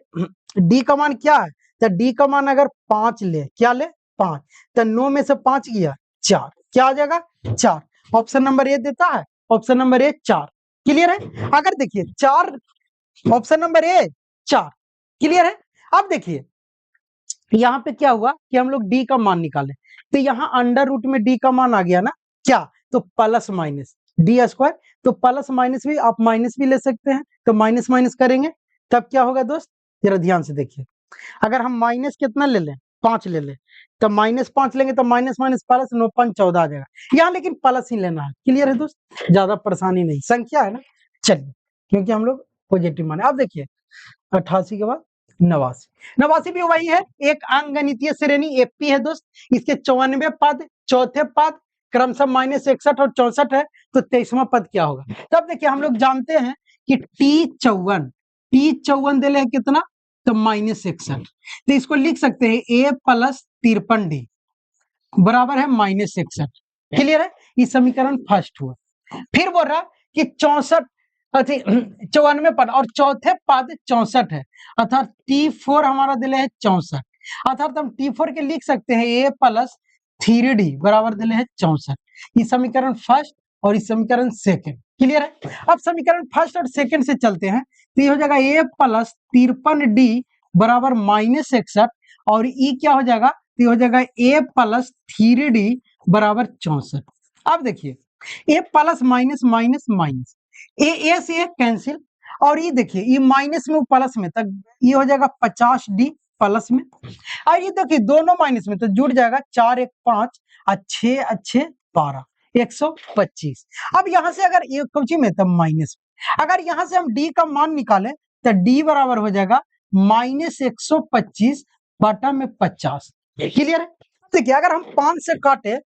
d का मान क्या है, तो d का मान अगर 5 ले, क्या ले 5, तो 9 में से 5 गया 4, क्या आ जाएगा 4। ऑप्शन नंबर ए देता है, ऑप्शन नंबर ए 4। क्लियर है। अगर देखिए 4, ऑप्शन नंबर ए 4, क्लियर है। अब देखिए यहाँ पे क्या हुआ कि हम लोग d का मान निकाले, तो यहाँ अंडर रूट में d का मान आ गया ना, क्या, तो प्लस माइनस डी स्क्वायर, तो प्लस माइनस भी आप माइनस भी ले सकते हैं, तो माइनस माइनस करेंगे तब क्या होगा दोस्त, जरा ध्यान से देखिए। अगर हम माइनस कितना ले लें, 5 ले लें, तो माइनस 5 लेंगे तो माइनस माइनस प्लस 9 5 14 आ जाएगा। यहाँ लेकिन प्लस ही लेना है। क्लियर है दोस्त, ज्यादा परेशानी नहीं, संख्या है ना। चलिए, क्योंकि हम लोग पॉजिटिव माने। अब देखिए 88 के बाद 89, 89 भी वही है, एक अंकगणितीय श्रेणी एपी है दोस्त। इसके 94 पद, चौथे पद क्रमशः -61 और 64 है, तो 23वां पद क्या होगा। तब देखिए हम लोग जानते हैं कि टी54 दे है कितना, तो -61, तो इसको लिख सकते हैं a + 53d बराबर है -61। क्लियर है, ये समीकरण फर्स्ट हुआ। फिर बोल रहा कि 64 94 पद और चौथे पद 64 है, अर्थात T4 हमारा दिले है 64, अर्थात हम T4 के लिख सकते हैं a + 3d बराबर दिले है 64। ये समीकरण फर्स्ट और इस समीकरण सेकंड। क्लियर है। अब समीकरण फर्स्ट और सेकंड से चलते हैं, तो ये हो जाएगा a + 53d बराबर -61 और ई क्या हो जाएगा, तो हो जाएगा a + 3d बराबर 64। अब देखिए ए प्लस माइनस माइनस माइनस, ए से कैंसिल, और ये देखिए ये माइनस में प्लस में, तक ये हो जाएगा 50d प्लस में, और ये देखिए दोनों माइनस में तो जुड़ जाएगा 4 1 5 अच्छे अच्छे 12 125। अब यहां से अगर ये कौची में तब माइनस, अगर यहां से हम d का मान निकालें तो d बराबर हो जाएगा -125 बटा में 50। क्लियर है। देखिए अगर हम 5 से काटे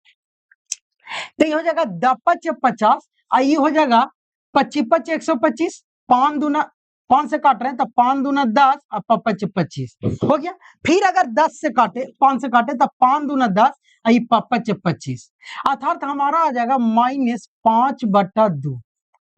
तो ये हो जाएगा 10 50, ये हो जाएगा 25 25 125, 5 दूना 5 से काट रहे हैं तो 5 दूना 10 और 25 25 हो गया। फिर अगर 10 से काटे 5 से काटे तो 5 दूना 10 आई 25 25, अर्थात हमारा आ जाएगा -5/2,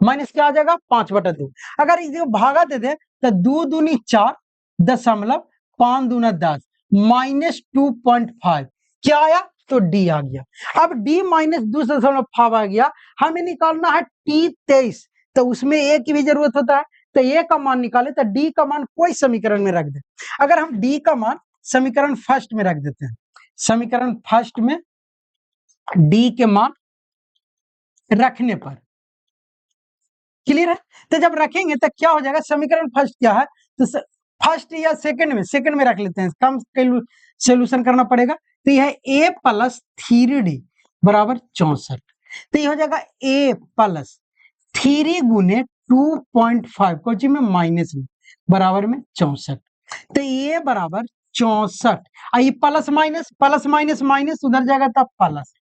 माइनस क्या आ जाएगा 5/2। अगर इसे भागा दे दे तो 2 दूनी 4 दशमलव 5 दूना 10 -2.5 क्या आया, तो डी आ गया। अब डी -2.5 आ गया, हमें निकालना है T23, तो उसमें ए की भी जरूरत होता है, तो ए का मान निकाले तो डी का मान कोई समीकरण में रख दे। अगर हम डी का मान समीकरण फर्स्ट में रख देते हैं, समीकरण फर्स्ट में डी के मान रखने पर, क्लियर है, तो जब रखेंगे तो क्या हो जाएगा, समीकरण फर्स्ट क्या है, तो फर्स्ट या सेकंड में रख लेते हैं, कम सोल्यूशन करना पड़ेगा। तो यह a + 3d बराबर 64, तो यह हो जाएगा a + 3 गुने 2.5 कोची में माइनस में बराबर में 64, तो a बराबर 64, ये प्लस माइनस माइनस उधर जाएगा तब प्लस।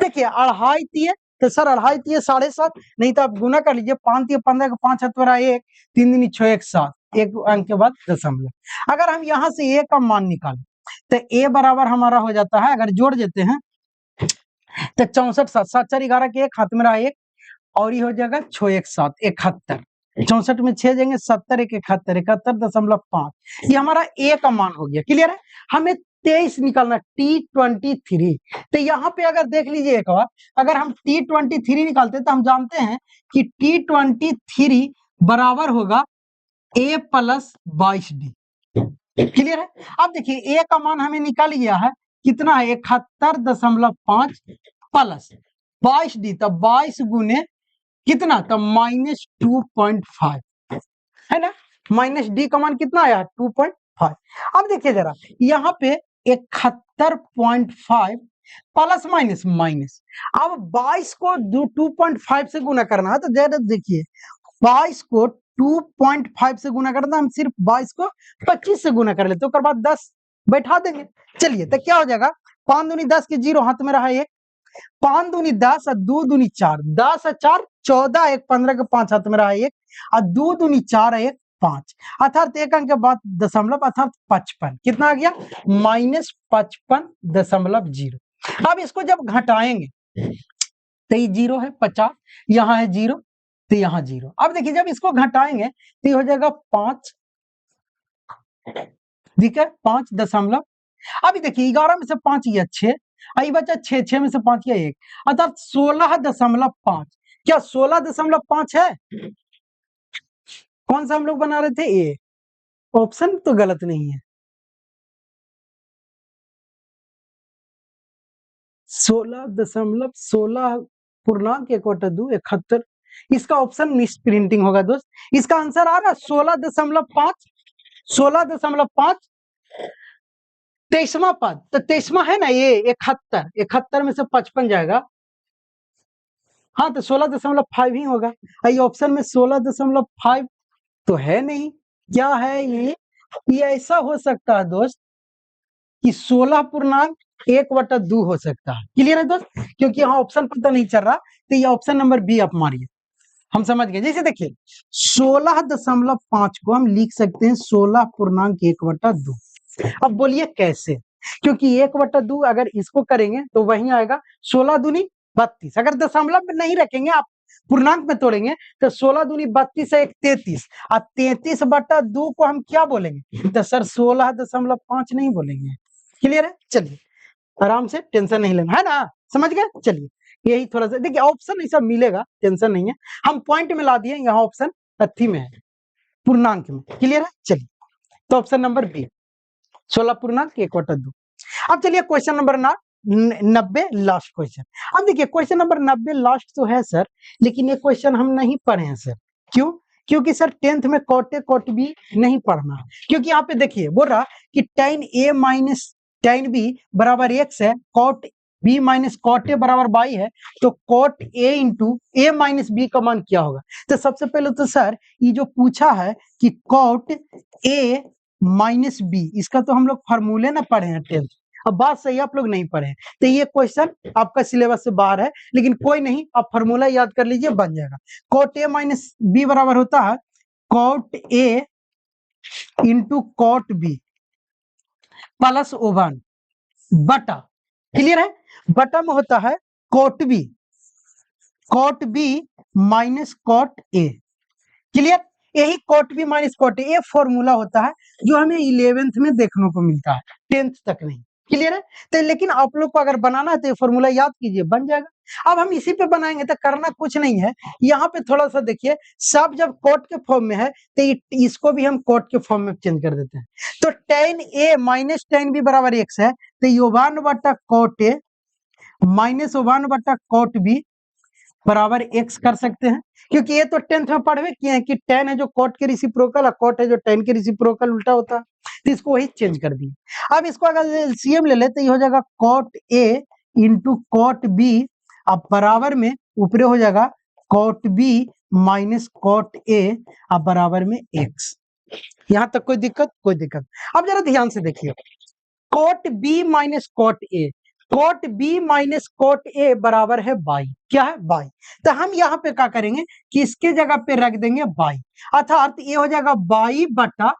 देखिए 2.5 दिए तो सर 2.5 दिए 7.5, नहीं तो आप गुना कर लीजिए, 5 दिए 15 5 7 1 3 दूनी 6 1 7, एक अंक के बाद दशमलव। अगर हम यहाँ से a का मान निकालें तो a बराबर हमारा हो जाता है, अगर जोड़ देते हैं तो 64 7 7 4 11 के 1 हाथ में रहा 1 और ये हो जाएगा 6 1 7 71, 64 में 6 जाएंगे 70 1 71 71.5, ये हमारा a का मान हो गया। क्लियर है। हमें 23 निकालना, T23। तो यहाँ पे अगर देख लीजिए एक बार, अगर हम T23 निकालते तो हम जानते हैं कि T23 बराबर होगा A प्लस 22D। क्लियर है। अब देखिए A का मान हमें निकल गया है, कितना है 71.5 प्लस 22D, तो 22 गुने कितना, तो -2.5 है ना। -D का मान कितना आया 2.5। अब देखिए जरा यहाँ पे 71.5 प्लस माइनस माइनस, अब 22 को 2.5 से गुना करना है, तो जरा देखिए 22 को 2.5 से गुना करना, हम सिर्फ 22 को 25 से गुना कर लेते, तो बाद 10 बैठा देंगे। चलिए तो क्या हो जाएगा, 5 दूनी 10 के 0 हाथ में रहा 1, 5 दूनी 10 और 2 दूनी 4, 10 और 4 14, 1 15 के 5 हाथ में रहा 1 और 2 दूनी 4 1 5, अर्थात एक अंक के बाद दशमलव, अर्थात 55। कितना आ गया, -55.0। अब इसको जब घटाएंगे तो ये 0 है 50, यहाँ है 0, तो यहाँ 0। अब देखिए जब इसको घटाएंगे तो ये हो जाएगा 5, ठीक है 5 अभी देखिए 11 में से 5 गया 6, आई बचा 6, 6 में से 5 गया 1, अर्थात 16.5। क्या 16.5 है, कौन सा हम लोग बना रहे थे, ए। ऑप्शन तो गलत नहीं है, 16.16 पूर्णांक 1/2 71, इसका ऑप्शन मिस प्रिंटिंग होगा दोस्त। इसका आंसर आ रहा 16.5, 16.5 23वां पद, तो 23वां है ना ये 71, 71 में से 55 जाएगा, हाँ तो 16.5 ही होगा। ये ऑप्शन में 16.5 तो है नहीं, क्या है ये ऐसा हो सकता है दोस्त कि 16 पूर्णांक 1/2 हो सकता है। क्लियर है दोस्त, क्योंकि यहाँ ऑप्शन पता नहीं चल रहा, तो ये ऑप्शन नंबर बी आप मारिए, हम समझ गए। जैसे देखिए 16.5 को हम लिख सकते हैं 16 पूर्णांक 1/2। अब बोलिए कैसे, क्योंकि 1/2 अगर इसको करेंगे तो वही आएगा 16 दूनी 32, अगर दशमलव में नहीं रखेंगे आप पूर्णांक में तोड़ेंगे तो 16 दूनी 32 है 33, और 33/2 को हम क्या बोलेंगे, तो सर 16.5 नहीं बोलेंगे। क्लियर है, चलिए आराम से, टेंशन नहीं लेना है ना, समझ गए। चलिए यही थोड़ा सा देखिए, ऑप्शन ऐसा मिलेगा, टेंशन नहीं है, हम पॉइंट में ला दिए, यहाँ ऑप्शन अथी में है, पूर्णांक में। क्लियर है, चलिए तो ऑप्शन नंबर बी 16 पूर्णांक 1/2। अब चलिए क्वेश्चन नंबर 90 लास्ट क्वेश्चन। अब देखिए क्वेश्चन नंबर 90 लास्ट तो है सर, लेकिन ये क्वेश्चन हम नहीं पढ़े हैं सर। क्यों, क्योंकि सर 10th में कॉट बी नहीं पढ़ना, क्योंकि यहाँ पे देखिए बोल रहा कि tan a minus tan b बराबर x है, cot b minus cot a बराबर y है, तो cot a into a minus b का मान क्या होगा। तो सबसे पहले तो सर ये जो पूछा है कि कॉट a माइनस बी, इसका तो हम लोग फार्मूले ना पढ़े हैं 10th। अब बात सही आप लोग नहीं पढ़े, तो ये क्वेश्चन आपका सिलेबस से बाहर है, लेकिन कोई नहीं, आप फार्मूला याद कर लीजिए, बन जाएगा। कॉट ए माइनस बी बराबर होता है cot A into cot B plus one बटा, क्लियर है, बटा में होता है cot B minus cot A. Clear, यही cot B minus cot A formula होता है जो हमें 11th में देखने को मिलता है, 10th तक नहीं। क्लियर है, तो लेकिन आप लोग को अगर बनाना है तो ये फॉर्मूला याद कीजिए, बन जाएगा। अब हम इसी पे बनाएंगे, तो करना कुछ नहीं है, यहाँ पे थोड़ा सा देखिए, सब जब कॉट के फॉर्म में है तो इसको भी हम कॉट के फॉर्म में चेंज कर देते हैं। तो tan a minus tan b बराबर x है, तो ये 1 cot A minus 1 cot B बराबर x कर सकते हैं, क्योंकि ये तो 10th में पढ़वे किए हैं कि tan है जो कॉट के रेसिप्रोकल और कॉट है जो tan के रेसिप्रोकल उल्टा होता है, तो इसको वही चेंज कर दिए। अब इसको अगर एलसीएम ले ले तो ये हो जाएगा cot a into cot B, अब बराबर में ऊपरे हो जाएगा cot B minus cot A, अब बराबर में x। यहाँ तक कोई दिक्कत, कोई दिक्कत। अब जरा ध्यान से देखिए, cot B minus cot A, cot B minus cot A बराबर है बाई, क्या है बाई, तो हम यहाँ पे क्या करेंगे कि इसके जगह पे रख देंगे बाई, अर्थात ये हो जाएगा बाई बटा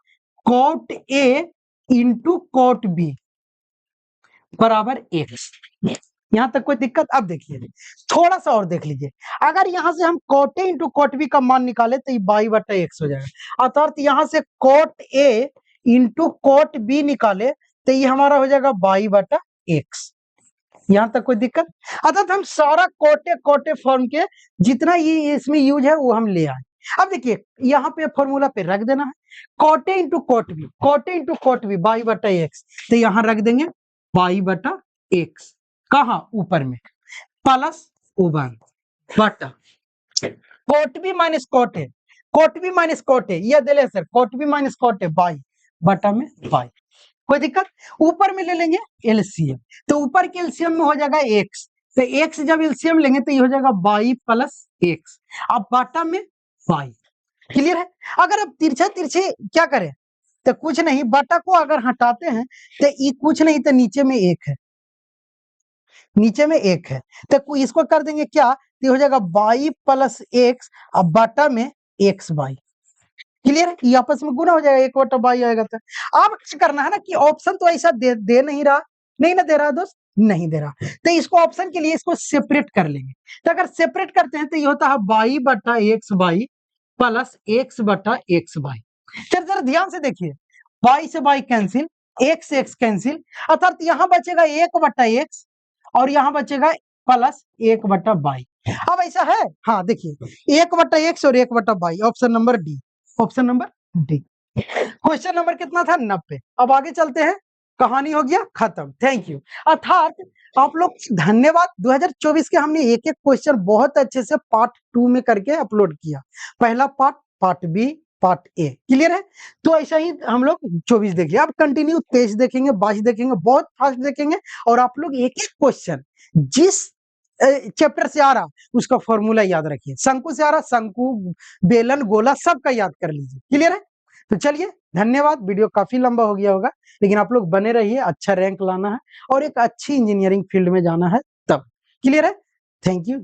cot A into cot B बराबर एक्स। यहाँ तक कोई दिक्कत। अब देखिए थोड़ा सा और देख लीजिए, अगर यहाँ से हम cot A into cot B का मान निकाले तो ये बाई बटा एक्स हो जाएगा, अर्थात यहाँ से cot A into cot B निकाले तो ये हमारा हो जाएगा y बटा x। यहाँ तक कोई दिक्कत? अर्थात हम सारा कोटे कोटे फॉर्म के जितना ये इसमें यूज है वो हम ले आए। अब देखिए यहाँ पे फॉर्मूला पे रख देना है, कोटे इंटू कोट भी y बटा x, तो यहाँ रख देंगे y बटा x, कहाँ ऊपर में, प्लस 1 बटा कोट भी माइनस कोट है, ये दे ले सर, कोट भी माइनस कोट है y बटा में y। कोई दिक्कत? ऊपर में ले लेंगे एलसीएम, तो ऊपर के एलसीएम में हो जाएगा x, तो x जब एलसीएम लेंगे तो ये हो जाएगा y प्लस x, अब बाटा में y। क्लियर है? अगर अब तिरछे क्या करें, तो कुछ नहीं, बाटा को अगर हटाते हैं तो ये कुछ नहीं, तो नीचे में 1 है, तो इसको कर देंगे क्या, तो हो जाएगा y प्लस x, अब बाटा में x y। क्लियर? ये आपस में गुना हो जाएगा, 1 बटा y आएगा। तो अब क्या करना है ना कि ऑप्शन तो ऐसा दे नहीं रहा, नहीं ना दे रहा दोस्त, नहीं दे रहा, तो इसको ऑप्शन के लिए इसको सेपरेट कर लेंगे। तो अगर सेपरेट करते हैं तो ये होता है y बटा x y प्लस x बटा x y। चल जरा ध्यान से देखिए, y से y कैंसिल, x से x कैंसिल, अर्थात यहाँ बचेगा 1 बटा x और यहाँ बचेगा प्लस 1 बटा y। अब ऐसा है, हाँ देखिए 1 बटा x और 1 बटा y, option number D, option number D. Question number कितना था, 90। अब आगे चलते हैं, कहानी हो गया खत्म, थैंक यू। अर्थात आप लोग धन्यवाद, 2024 के हमने एक एक क्वेश्चन बहुत अच्छे से पार्ट 2 में करके अपलोड किया, पहला part, part B, part A. Clear है? तो ऐसा ही हम लोग 24 देखिए, अब कंटिन्यू 23 देखेंगे, 22 देखेंगे, बहुत फास्ट देखेंगे, और आप लोग एक एक क्वेश्चन जिस चैप्टर से आ रहा उसका फॉर्मूला याद रखिए, शंकु से आ रहा शंकु, बेलन, गोला सबका याद कर लीजिए। क्लियर है? तो चलिए धन्यवाद, वीडियो काफी लंबा हो गया होगा, लेकिन आप लोग बने रहिए, अच्छा रैंक लाना है और एक अच्छी इंजीनियरिंग फील्ड में जाना है तब। क्लियर है? Thank you.